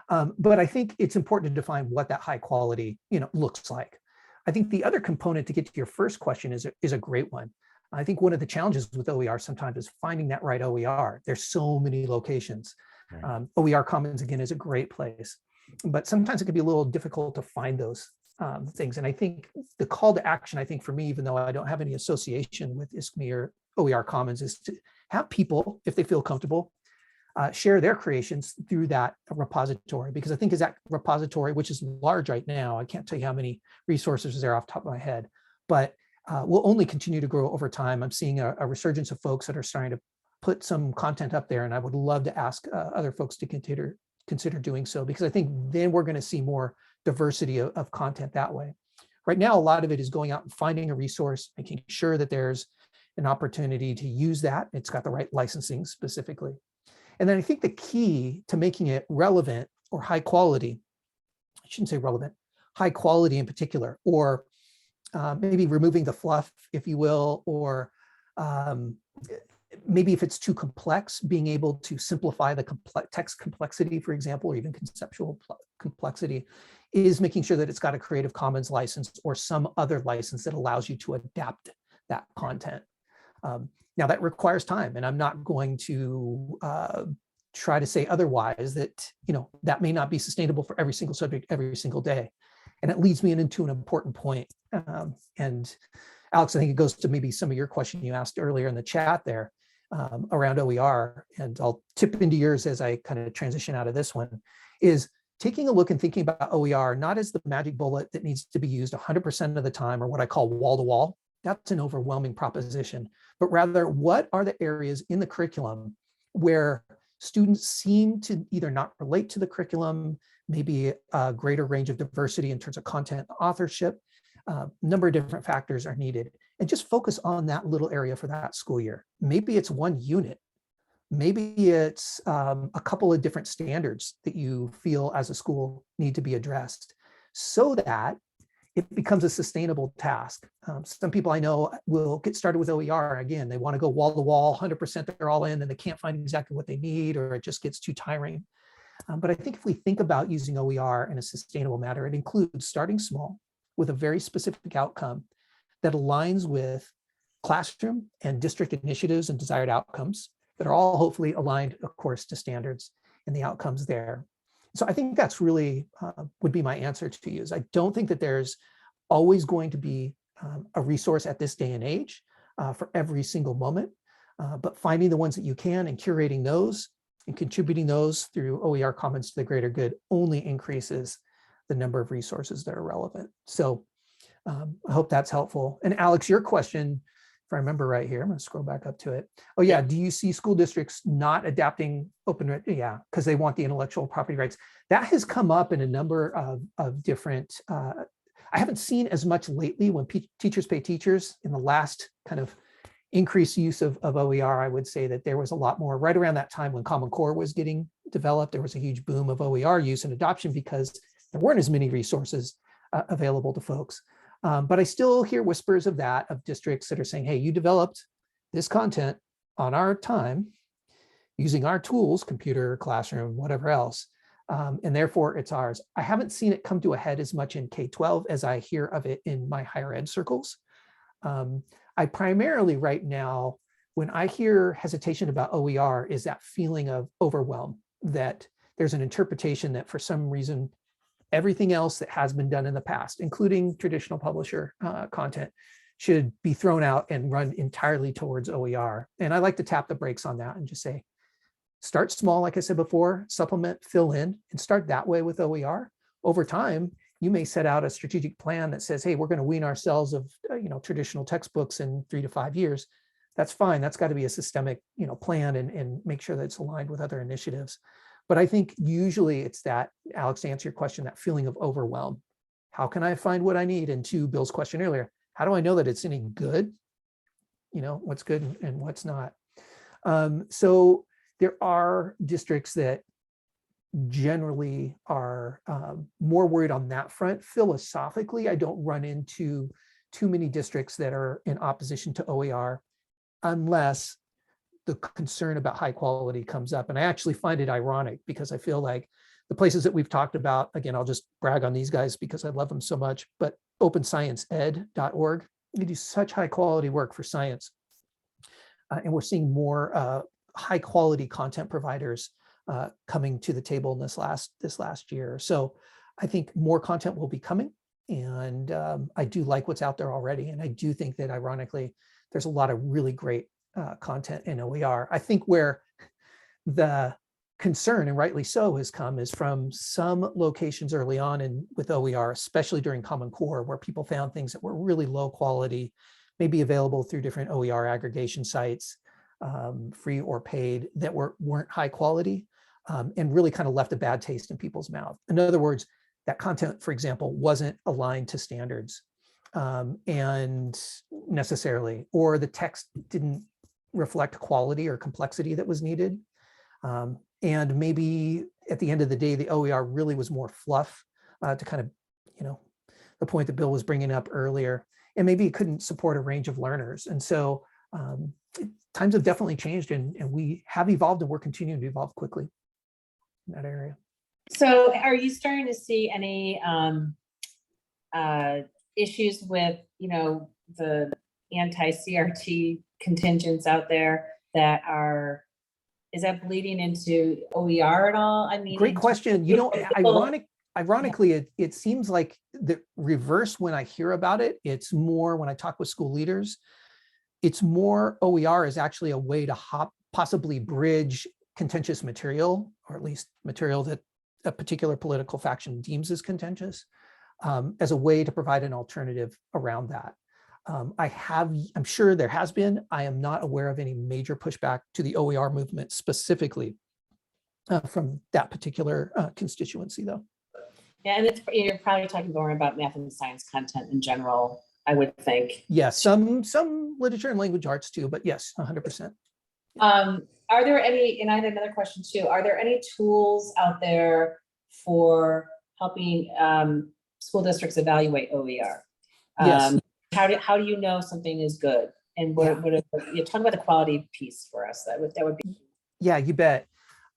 But I think it's important to define what that high quality, looks like. I think the other component to get to your first question is a great one. I think one of the challenges with OER sometimes is finding that right OER. There's so many locations. Right. Oer Commons, again, is a great place, but sometimes it can be a little difficult to find those things. And I think the call to action, I think for me, even though I don't have any association with ISKME or Oer Commons, is to have people, if they feel comfortable, share their creations through that repository, because I think is that repository, which is large right now, I can't tell you how many resources there off the top of my head, but will only continue to grow over time. I'm seeing a resurgence of folks that are starting to put some content up there, and I would love to ask other folks to consider doing so, because I think then we're going to see more diversity of content that way. Right now, a lot of it is going out and finding a resource, making sure that there's an opportunity to use that. It's got the right licensing specifically. And then I think the key to making it relevant or high quality, I shouldn't say relevant, high quality in particular, or maybe removing the fluff, if you will, or maybe if it's too complex, being able to simplify the text complexity, for example, or even conceptual complexity, is making sure that it's got a Creative Commons license or some other license that allows you to adapt that content. Now that requires time, and I'm not going to try to say otherwise, that that may not be sustainable for every single subject every single day. And it leads me into an important point. And Alex, I think it goes to maybe some of your question you asked earlier in the chat there. around OER, and I'll tip into yours as I kind of transition out of this one, is taking a look and thinking about OER not as the magic bullet that needs to be used 100% of the time, or what I call wall-to-wall. That's an overwhelming proposition, but rather what are the areas in the curriculum where students seem to either not relate to the curriculum, maybe a greater range of diversity in terms of content authorship, number of different factors are needed, and just focus on that little area for that school year. Maybe it's one unit. Maybe it's a couple of different standards that you feel as a school need to be addressed so that it becomes a sustainable task. Some people I know will get started with OER. Again, they want to go wall to wall, 100% they're all in, and they can't find exactly what they need, or it just gets too tiring. But I think if we think about using OER in a sustainable manner, it includes starting small with a very specific outcome that aligns with classroom and district initiatives and desired outcomes that are all hopefully aligned, of course, to standards and the outcomes there. So I think that's really would be my answer to you. Is I don't think that there's always going to be a resource at this day and age for every single moment, but finding the ones that you can and curating those and contributing those through OER Commons to the greater good only increases the number of resources that are relevant. So I hope that's helpful. And Alex, your question, if I remember right here, I'm going to scroll back up to it. Oh yeah, do you see school districts not adapting open? Yeah, because they want the intellectual property rights. That has come up in a number of different, I haven't seen as much lately when teachers pay teachers. In the last kind of increased use of OER, I would say that there was a lot more right around that time when Common Core was getting developed. There was a huge boom of OER use and adoption because there weren't as many resources available to folks. But I still hear whispers of that, of districts that are saying, hey, you developed this content on our time using our tools, computer, classroom, whatever else, and therefore it's ours. I haven't seen it come to a head as much in K-12 as I hear of it in my higher ed circles. I primarily right now, when I hear hesitation about OER, is that feeling of overwhelm, that there's an interpretation that for some reason, everything else that has been done in the past, including traditional publisher content, should be thrown out and run entirely towards OER. And I like to tap the brakes on that and just say, start small, like I said before, supplement, fill in, and start that way with OER. Over time, you may set out a strategic plan that says, hey, we're going to wean ourselves of traditional textbooks in 3 to 5 years. That's fine. That's got to be a systemic plan and make sure that it's aligned with other initiatives. But I think usually it's that, Alex, to answer your question, that feeling of overwhelm. How can I find what I need? And to Bill's question earlier, how do I know that it's any good? What's good and what's not. So there are districts that generally are more worried on that front. Philosophically, I don't run into too many districts that are in opposition to OER unless the concern about high quality comes up. And I actually find it ironic because I feel like the places that we've talked about, again, I'll just brag on these guys because I love them so much, but openscienceed.org, they do such high quality work for science. And we're seeing more high quality content providers coming to the table in this last year. So I think more content will be coming, and I do like what's out there already. And I do think that ironically, there's a lot of really great content in OER. I think where the concern, and rightly so, has come is from some locations early on and with OER, especially during Common Core, where people found things that were really low quality, maybe available through different OER aggregation sites, free or paid, that weren't high quality, and really kind of left a bad taste in people's mouth. In other words, that content, for example, wasn't aligned to standards and necessarily, or the text didn't reflect quality or complexity that was needed. And maybe at the end of the day, the OER really was more fluff to kind of, the point that Bill was bringing up earlier, and maybe it couldn't support a range of learners. And so times have definitely changed, and we have evolved, and we're continuing to evolve quickly in that area. So are you starting to see any issues with, the anti-CRT contingents out there that is that bleeding into OER at all? I mean, great question. Ironically, it seems like the reverse when I hear about it. It's more when I talk with school leaders. It's more OER is actually a way to possibly bridge contentious material, or at least material that a particular political faction deems as contentious, as a way to provide an alternative around that. I'm sure there has been, I am not aware of any major pushback to the OER movement specifically from that particular constituency though. Yeah, and you're probably talking more about math and science content in general, I would think. Yes, some literature and language arts too, but yes, 100%. Are there any, and I had another question too, are there any tools out there for helping school districts evaluate OER? Yes. How do you know something is good? And you talk about the quality piece for us. That would be. Yeah, you bet.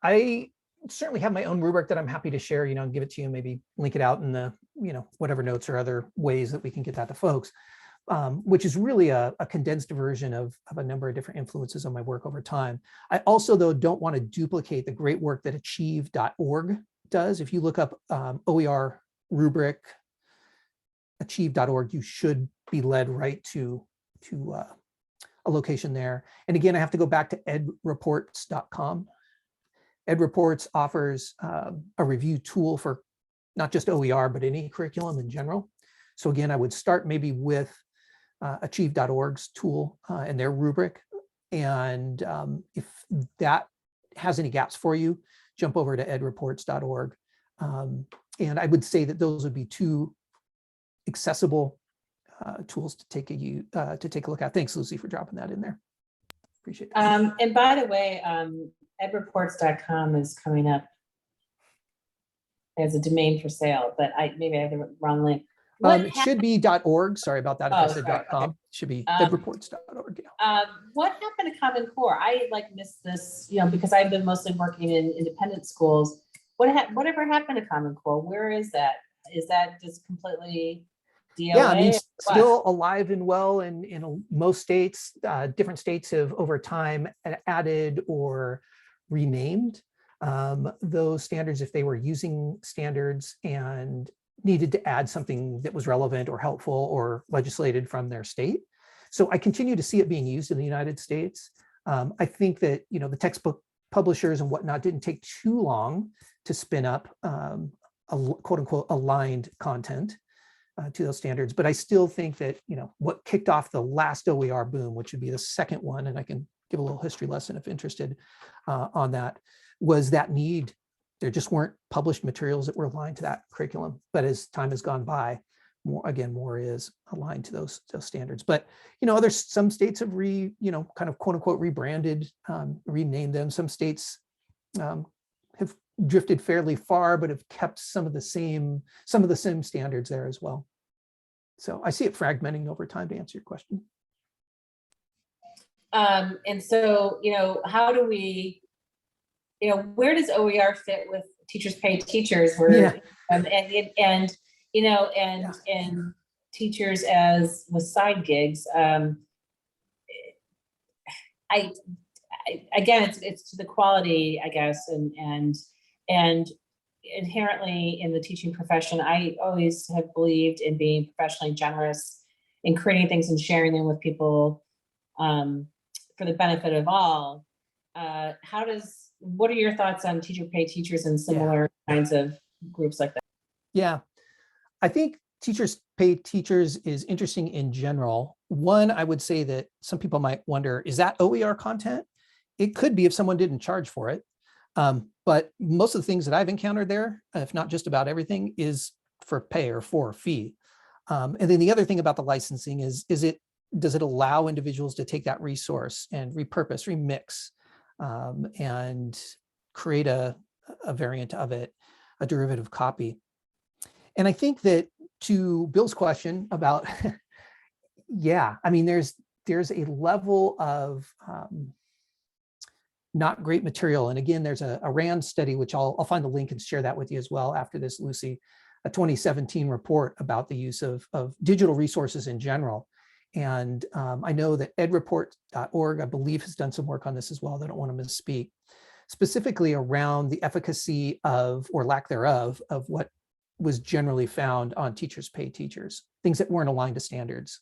I certainly have my own rubric that I'm happy to share, and give it to you, maybe link it out in the, whatever notes or other ways that we can get that to folks, which is really a condensed version of a number of different influences on my work over time. I also, though, don't want to duplicate the great work that achieve.org does. If you look up OER rubric, achieve.org, you should be led right to a location there. And again, I have to go back to edreports.com. edreports offers a review tool for not just OER, but any curriculum in general. So again, I would start maybe with achieve.org's tool and their rubric. And if that has any gaps for you, jump over to edreports.org. And I would say that those would be two accessible tools to take a look at. Thanks, Lucy, for dropping that in there. Appreciate that. And by the way, edreports.com is coming up as a domain for sale, but maybe I have the wrong link. It should be .org. Sorry about that. If I said .com, okay. It should be edreports.org. Yeah. What happened to Common Core? I missed this, because I've been mostly working in independent schools. Whatever happened to Common Core? Where is that? Is that just completely DOA? Yeah, I mean, still alive and well in most states. Different states have over time added or renamed those standards if they were using standards and needed to add something that was relevant or helpful or legislated from their state. So I continue to see it being used in the United States. I think that, the textbook publishers and whatnot didn't take too long to spin up quote unquote aligned content to those standards. But I still think that, what kicked off the last OER boom, which would be the second one, and I can give a little history lesson if interested on that, was that need. There just weren't published materials that were aligned to that curriculum. But as time has gone by, more is aligned to those standards. But some states have kind of quote unquote rebranded, renamed them. Some states have drifted fairly far, but have kept some of the same standards there as well. So I see it fragmenting over time, to answer your question. And so, how do we, where does OER fit with teachers pay teachers? And teachers as with side gigs. Again, it's to the quality, I guess, and inherently in the teaching profession, I always have believed in being professionally generous, in creating things and sharing them with people for the benefit of all. What are your thoughts on teacher pay teachers and similar kinds of groups like that? Yeah, I think teachers pay teachers is interesting in general. One, I would say that some people might wonder, is that OER content? It could be if someone didn't charge for it. But most of the things that I've encountered there, if not just about everything, is for pay or for a fee. And then the other thing about the licensing is does it allow individuals to take that resource and repurpose, remix, and create a variant of it, a derivative copy. And I think that to Bill's question about, I mean, there's a level of not great material. And again, there's a RAND study, which I'll find the link and share that with you as well after this, Lucy, a 2017 report about the use of digital resources in general. And I know that edreport.org, I believe, has done some work on this as well. I don't want to misspeak, specifically around the efficacy of, or lack thereof, of what was generally found on teachers pay teachers, things that weren't aligned to standards.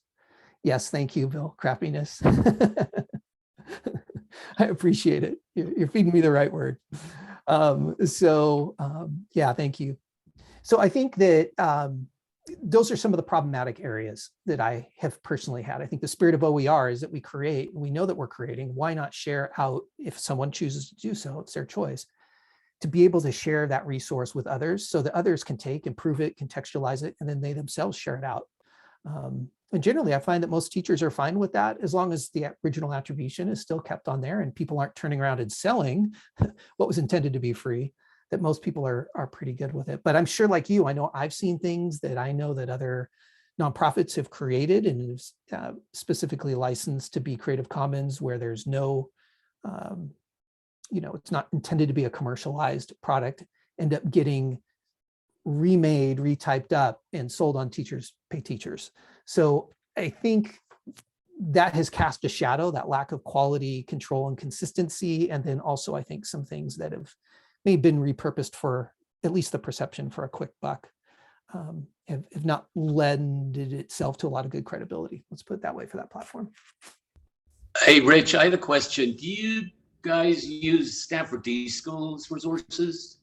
Yes, thank you, Bill. Crappiness. I appreciate it. You're feeding me the right word. Yeah, thank you. So I think that those are some of the problematic areas that I have personally had. I think the spirit of OER is that we create, we know that we're creating, why not share out if someone chooses to do so, it's their choice, to be able to share that resource with others so that others can take, improve it, contextualize it, and then they themselves share it out. And generally, I find that most teachers are fine with that as long as the original attribution is still kept on there and people aren't turning around and selling what was intended to be free, that most people are pretty good with it. But I'm sure like you, I know I've seen things that I know that other nonprofits have created and specifically licensed to be Creative Commons where there's no, it's not intended to be a commercialized product, end up getting remade, retyped up and sold on Teachers Pay Teachers. So I think that has cast a shadow, that lack of quality control and consistency. And then also I think some things that have maybe been repurposed for at least the perception for a quick buck have not lended itself to a lot of good credibility. Let's put it that way for that platform. Hey, Rich, I have a question. Do you guys use Stanford D School's resources?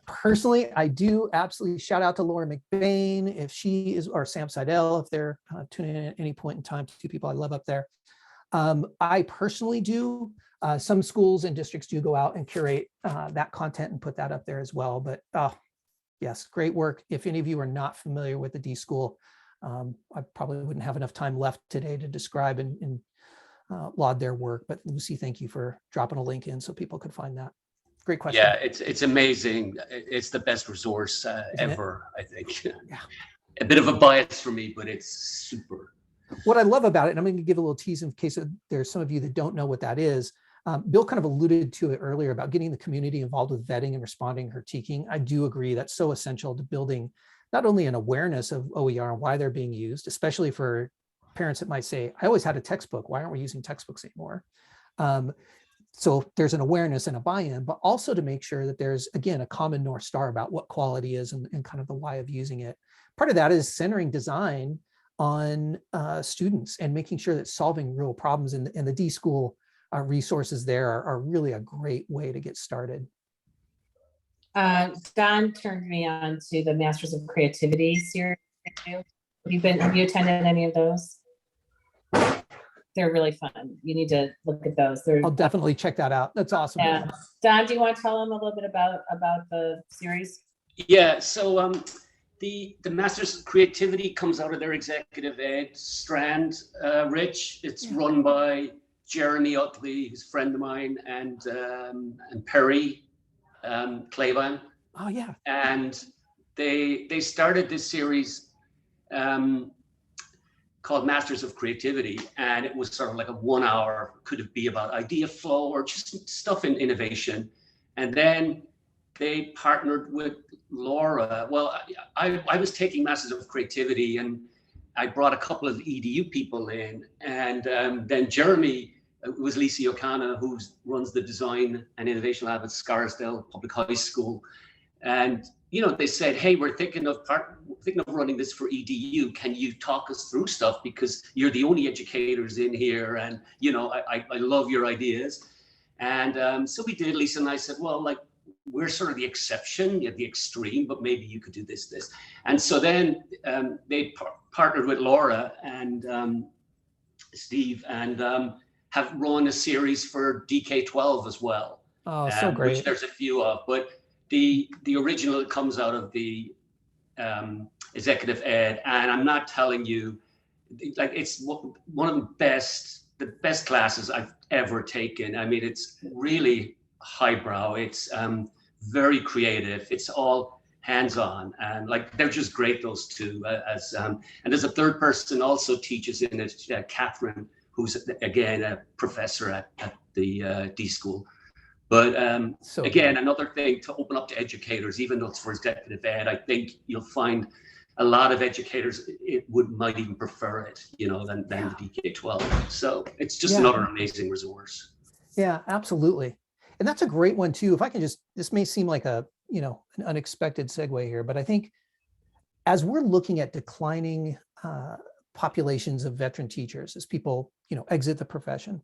Personally, I do absolutely. Shout out to Laura McBain if she is, or Sam Seidel if they're tuning in at any point in time. Two people I love up there. I personally do. Some schools and districts do go out and curate that content and put that up there as well. But yes, great work. If any of you are not familiar with the D School, I probably wouldn't have enough time left today to describe and laud their work. But Lucy, thank you for dropping a link in so people could find that. Great question. Yeah, it's amazing. It's the best resource ever, I think. Yeah. A bit of a bias for me, but it's super. What I love about it, and I'm going to give a little tease in case there's some of you that don't know what that is. Bill kind of alluded to it earlier about getting the community involved with vetting and responding, critiquing. I do agree that's so essential to building not only an awareness of OER and why they're being used, especially for parents that might say, I always had a textbook. Why aren't we using textbooks anymore? So there's an awareness and a buy-in, but also to make sure that there's, again, a common North Star about what quality is and kind of the why of using it. Part of that is centering design on students and making sure that solving real problems and the D School resources there are really a great way to get started. Don turned me on to the Masters of Creativity series. Have you attended any of those? They're really fun. You need to look at those. I'll definitely check that out. That's awesome. Yeah. Don, do you want to tell them a little bit about the series? Yeah, so the Masters of Creativity comes out of their executive ed strand, Rich. It's run by Jeremy Utley, who's a friend of mine, and Perry Clavan. Oh yeah. And they started this series called Masters of Creativity, and it was sort of like a 1 hour, could it be about idea flow or just stuff in innovation. And then they partnered with Laura. Well, I was taking Masters of Creativity and I brought a couple of EDU people in, and then Jeremy, it was Lisa Okana, who runs the design and innovation lab at Scarsdale Public High School. And they said, hey, we're thinking of running this for EDU. Can you talk us through stuff? Because you're the only educators in here, and I love your ideas. And so we did. Lisa and I said, well, like, we're sort of the exception, the extreme, but maybe you could do this. And so then they partnered with Laura and Steve, and have run a series for DK12 as well. Oh, so great. Which there's a few of, but the original comes out of the executive ed, and I'm not telling you, like, it's one of the best classes I've ever taken. I mean, it's really highbrow. It's very creative. It's all hands-on, and like, they're just great, those two. And there's a third person also teaches in it, Catherine, who's again a professor at the D School. But so again, another thing to open up to educators, even though it's for executive ed, I think you'll find a lot of educators might even prefer it, than the DK12. So it's just another amazing resource. Yeah, absolutely. And that's a great one too. If I can this may seem like an unexpected segue here, but I think as we're looking at declining populations of veteran teachers as people, exit the profession.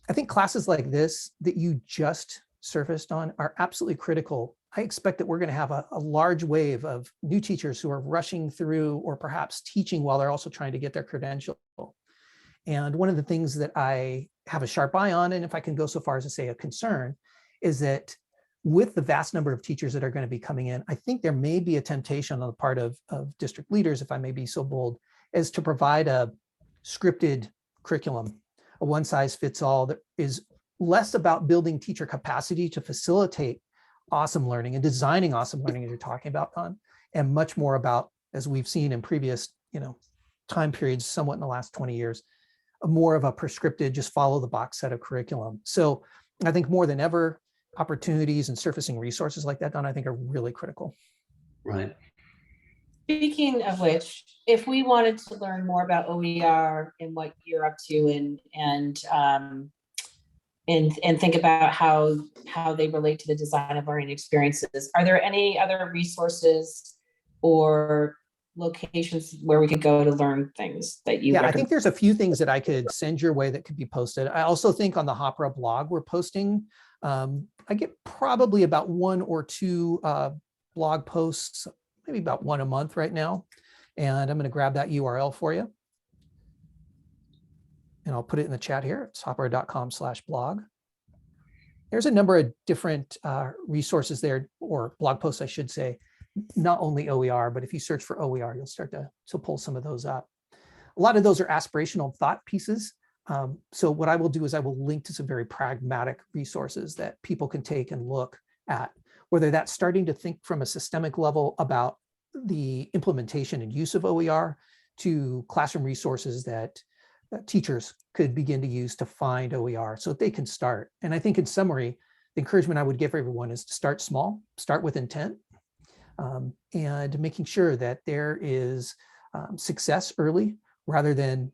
I think classes like this that you just surfaced on are absolutely critical. I expect that we're going to have a large wave of new teachers who are rushing through or perhaps teaching while they're also trying to get their credential. And one of the things that I have a sharp eye on, and if I can go so far as to say a concern, is that with the vast number of teachers that are going to be coming in, I think there may be a temptation on the part of district leaders, if I may be so bold, as to provide a scripted curriculum, a one size fits all that is less about building teacher capacity to facilitate awesome learning and designing awesome learning as you're talking about, Don, and much more about, as we've seen in previous, time periods, somewhat in the last 20 years, more of a prescripted, just follow the box set of curriculum. So I think more than ever, opportunities and surfacing resources like that, Don, I think are really critical. Right. Speaking of which, if we wanted to learn more about OER and what you're up to and think about how they relate to the design of learning experiences, are there any other resources or locations where we could go to learn things that you recommend? I think there's a few things that I could send your way that could be posted. I also think on the Hāpara blog we're posting, I get probably about 1 or 2 blog posts, maybe about 1 a month right now. And I'm going to grab that URL for you. And I'll put it in the chat here. It's hapara.com/blog. There's a number of different resources there, or blog posts, I should say, not only OER, but if you search for OER, you'll start to pull some of those up. A lot of those are aspirational thought pieces. So what I will do is I will link to some very pragmatic resources that people can take and look at, whether that's starting to think from a systemic level about the implementation and use of OER to classroom resources that teachers could begin to use to find OER so that they can start. And I think in summary, the encouragement I would give everyone is to start small, start with intent, and making sure that there is success early rather than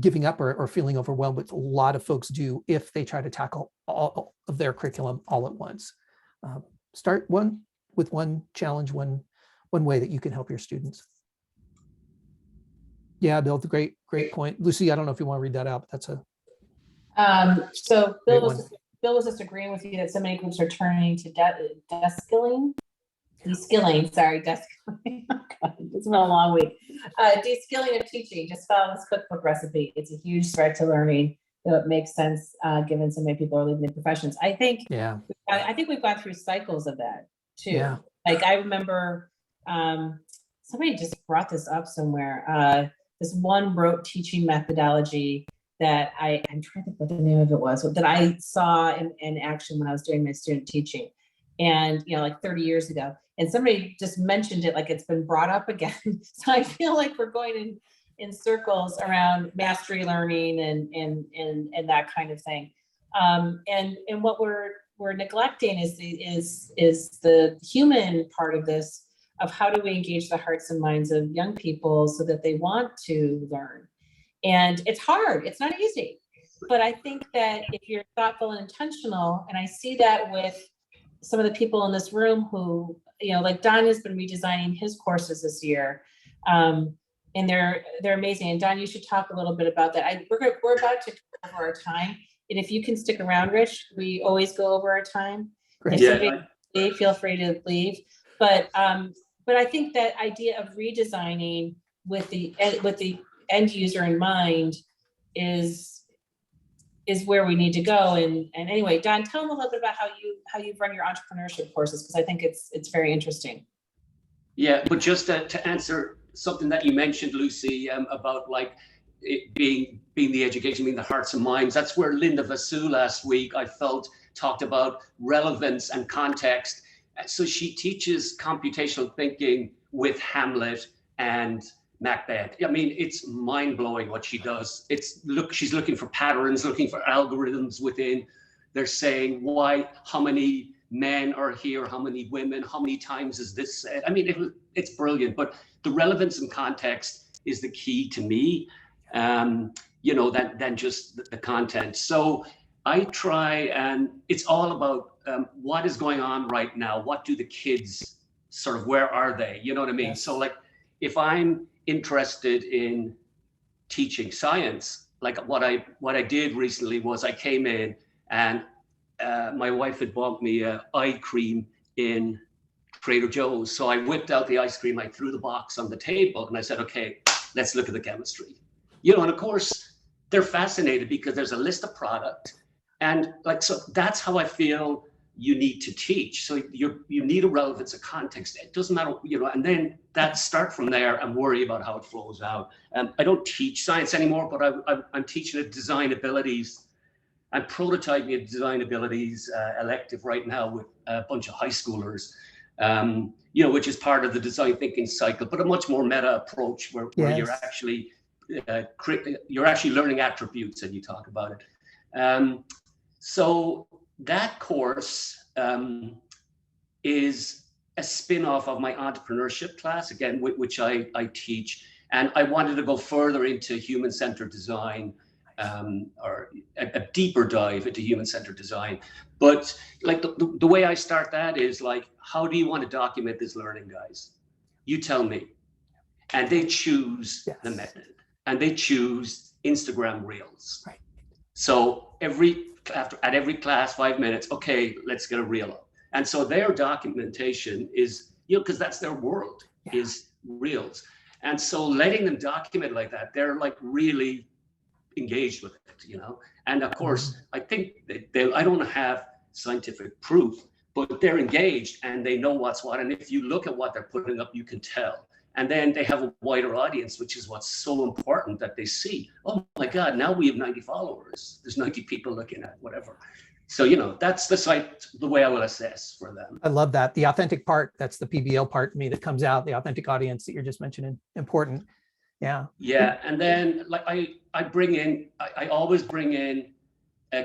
giving up or feeling overwhelmed, which a lot of folks do if they try to tackle all of their curriculum all at once. Start with one challenge, one way that you can help your students. Yeah, Bill, great point. Lucy, I don't know if you want to read that out, but that's a so Bill was just agreeing with you that so many groups are turning to de-skilling. De-skilling, sorry, de-skilling. Oh God, it's been a long week. De-skilling of teaching, just follow this cookbook recipe. It's a huge threat to learning, though it makes sense given so many people are leaving the professions. I think we've gone through cycles of that too. Yeah. Like I remember somebody just brought this up somewhere. This one rote teaching methodology that I'm trying to think what the name of it was, that I saw in action when I was doing my student teaching, and like 30 years ago. And somebody just mentioned it like it's been brought up again. So I feel like we're going in circles around mastery learning and that kind of thing. And what we're neglecting is the human part of this, of how do we engage the hearts and minds of young people so that they want to learn. And it's hard, it's not easy. But I think that if you're thoughtful and intentional, and I see that with some of the people in this room who, like Don has been redesigning his courses this year, and they're amazing. And Don, you should talk a little bit about that. We're about to go over our time, and if you can stick around, Rich, we always go over our time. Great. If somebody leave, feel free to leave. But I think that idea of redesigning with the end user in mind is where we need to go. And anyway, Don, tell them a little bit about how you run your entrepreneurship courses, because I think it's very interesting. Yeah, but just to answer something that you mentioned, Lucy, about like it being the education, being the hearts and minds. That's where Linda Vasu last week, I felt, talked about relevance and context. So she teaches computational thinking with Hamlet and Macbeth. I mean, it's mind-blowing what she does. She's looking for patterns, looking for algorithms within. They're saying how many men are here, how many women, how many times is this said? I mean, it's brilliant, but the relevance and context is the key to me, than just the content. So I try, and it's all about what is going on right now. What do the kids where are they? You know what I mean? Yes. So like, if I'm interested in teaching science, like what I did recently was I came in and my wife had bought me eye cream in Trader Joe's. So I whipped out the ice cream, I threw the box on the table, and I said, okay, let's look at the chemistry. You know, and of course, they're fascinated because there's a list of product. And like, so that's how I feel you need to teach. So you need a relevance of context. It doesn't matter, you know, and then that start from there and worry about how it flows out. I don't teach science anymore, but I'm teaching a design abilities. I'm prototyping a design abilities elective right now with a bunch of high schoolers, you know, which is part of the design thinking cycle, but a much more meta approach where you're actually learning attributes and you talk about it. So that course is a spin-off of my entrepreneurship class, again, which I teach. And I wanted to go further into human-centered design, or a deeper dive into human-centered design. But like the way I start that is like, how do you want to document this learning, guys? You tell me. And they choose the method, and they choose Instagram Reels. Right. So at every class, 5 minutes, okay, let's get a reel up. And so their documentation is, you know, because that's their world, is Reels. And so letting them document like that, they're like really engaged with it, you know. And of course, I think I don't have scientific proof, but they're engaged and they know what's what. And if you look at what they're putting up, you can tell. And then they have a wider audience, which is what's so important, that they see, oh my God, now we have 90 followers. There's 90 people looking at whatever. So, you know, that's the way I will assess for them. I love that. The authentic part, that's the PBL part to me that comes out, the authentic audience that you're just mentioning, important. Yeah. Yeah. And then like I always bring in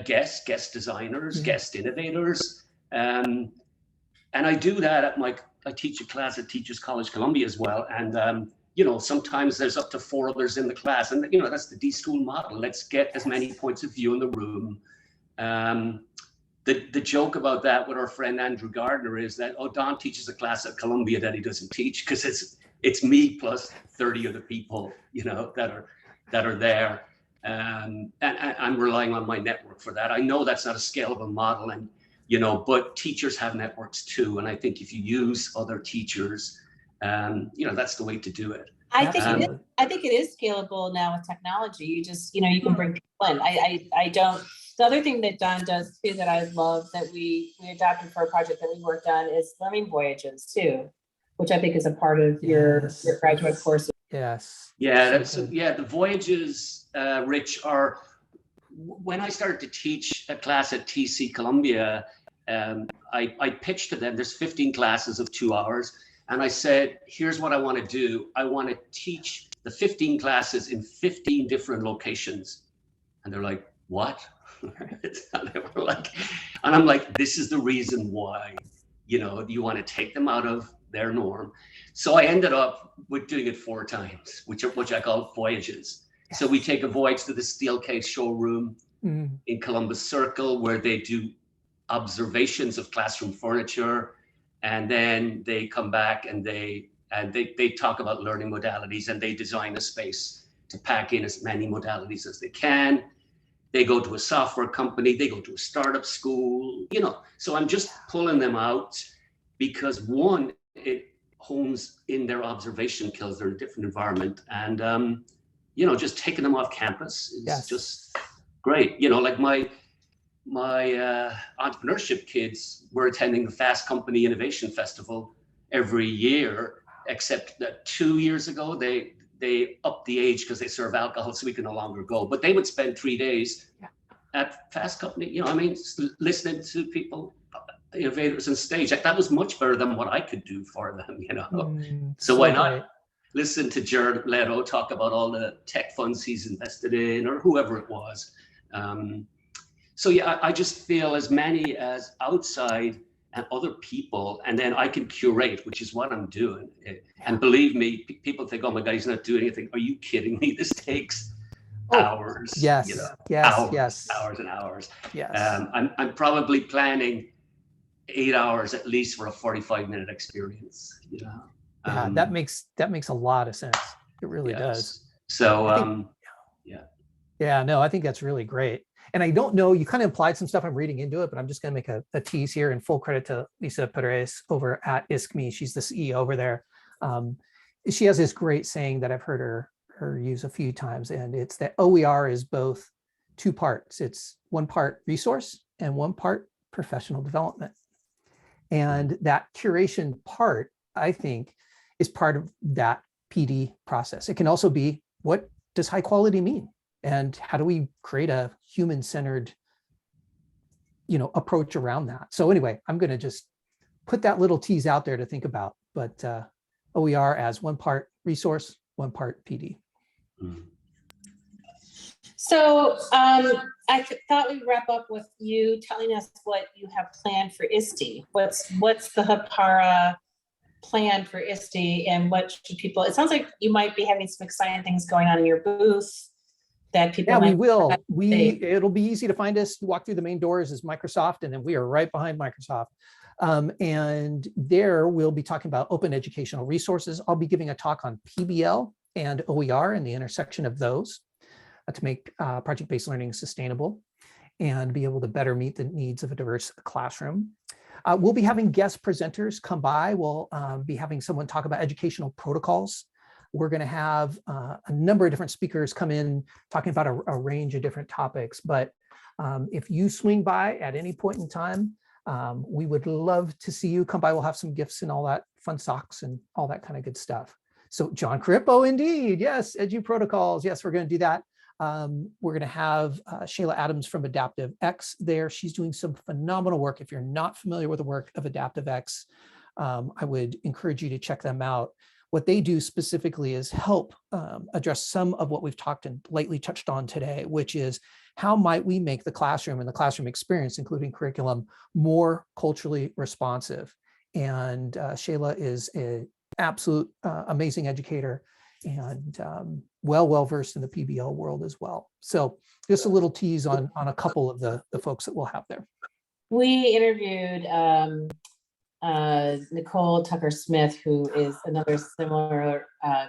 guest designers, guest innovators. And I do that at I teach a class at Teachers College Columbia as well. And, you know, sometimes there's up to 4 others in the class. And, you know, that's the D-School model. Let's get as many points of view in the room. The joke about that with our friend Andrew Gardner is that, oh, Don teaches a class at Columbia that he doesn't teach, because it's me plus 30 other people, you know, that are there. And I'm relying on my network for that. I know that's not a scalable model, and you know, but teachers have networks too. And I think if you use other teachers, you know, that's the way to do it. I think it is scalable now with technology. You just, you know, you can bring people in. I don't. The other thing that Don does too that I love that we adopted for a project that we worked on is learning voyages too, which I think is a part of your graduate course. Yes. Yeah, the voyages, Rich, are when I started to teach a class at TC Columbia. I pitched to them, there's 15 classes of 2 hours. And I said, here's what I want to do. I want to teach the 15 classes in 15 different locations. And they're like, what? And they were like, and I'm like, this is the reason why, you know, you want to take them out of their norm. So I ended up with doing it 4 times, which I call voyages. So we take a voyage to the Steelcase showroom in Columbus Circle, where they do observations of classroom furniture, and then they come back and they talk about learning modalities, and they design a space to pack in as many modalities as they can. They go to a software company, they go to a startup school, you know. So I'm just pulling them out because, one, it hones in their observation skills. They're in a different environment, and you know, just taking them off campus is just great. You know, like my entrepreneurship kids were attending the Fast Company Innovation Festival every year, except that 2 years ago they upped the age because they serve alcohol, so we can no longer go. But they would spend 3 days at Fast Company, you know, I mean, listening to people, innovators on stage. That was much better than what I could do for them, you know. So why not listen to Jared Leto talk about all the tech funds he's invested in, or whoever it was. So yeah, I just feel as many as outside and other people, and then I can curate, which is what I'm doing. And believe me, people think, oh my God, he's not doing anything. Are you kidding me? This takes hours. Yes, you know, hours and hours. Yes. I'm probably planning 8 hours at least for a 45-minute experience, you know. Yeah, that makes a lot of sense. It really Yes. does. So, I think- Yeah, no, I think that's really great. And I don't know, you kind of implied some stuff, I'm reading into it, but I'm just going to make a tease here, and full credit to Lisa Perez over at ISKME. She's the CEO over there. She has this great saying that I've heard her use a few times, and it's that OER is both two parts. It's one part resource and one part professional development. And that curation part, I think, is part of that PD process. It can also be, what does high quality mean? And how do we create a human-centered, approach around that? So anyway, I'm going to just put that little tease out there to think about, but OER as one part resource, one part PD. So I thought we'd wrap up with you telling us what you have planned for ISTE. What's the Hapara plan for ISTE, and what should people, it sounds like you might be having some exciting things going on in your booth that people Yeah, we might will. It'll be easy to find us. You walk through the main doors is Microsoft, and then we are right behind Microsoft. And there we'll be talking about open educational resources. I'll be giving a talk on PBL and OER and the intersection of those to make project-based learning sustainable and be able to better meet the needs of a diverse classroom. We'll be having guest presenters come by. We'll be having someone talk about educational protocols. We're going to have a number of different speakers come in talking about a range of different topics. But if you swing by at any point in time, we would love to see you come by. We'll have some gifts and all that, fun socks and all that kind of good stuff. So John Carippo, indeed. Yes, Edu Protocols. Yes, we're going to do that. We're going to have Shayla Adams from AdaptiveX there. She's doing some phenomenal work. If you're not familiar with the work of AdaptiveX, I would encourage you to check them out. What they do specifically is help address some of what we've talked and lightly touched on today, which is how might we make the classroom and the classroom experience, including curriculum, more culturally responsive. And Shayla is an absolute amazing educator and well-versed in the PBL world as well. So just a little tease on a couple of the folks that we'll have there. We interviewed Nicole Tucker-Smith, who is another similar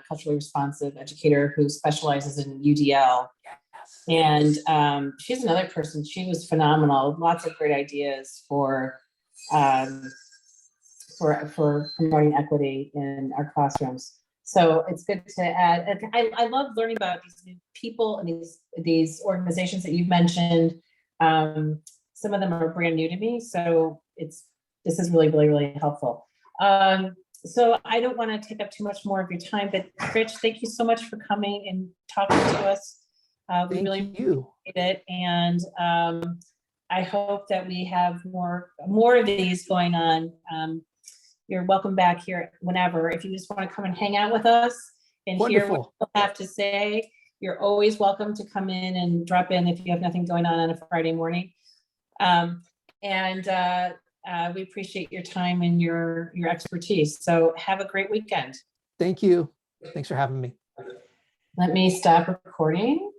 culturally responsive educator who specializes in UDL. Yes. And she's another person, she was phenomenal. Lots of great ideas for promoting equity in our classrooms. So it's good to add. I love learning about these new people and these organizations that you've mentioned. Some of them are brand new to me, so this is really, really, really helpful. So I don't want to take up too much more of your time, but Rich, thank you so much for coming and talking to us. We really appreciate it, and I hope that we have more of these going on. You're welcome back here whenever. If you just want to come and hang out with us and hear what people have to say, you're always welcome to come in and drop in if you have nothing going on a Friday morning. We appreciate your time and your expertise. So have a great weekend. Thank you. Thanks for having me. Let me stop recording.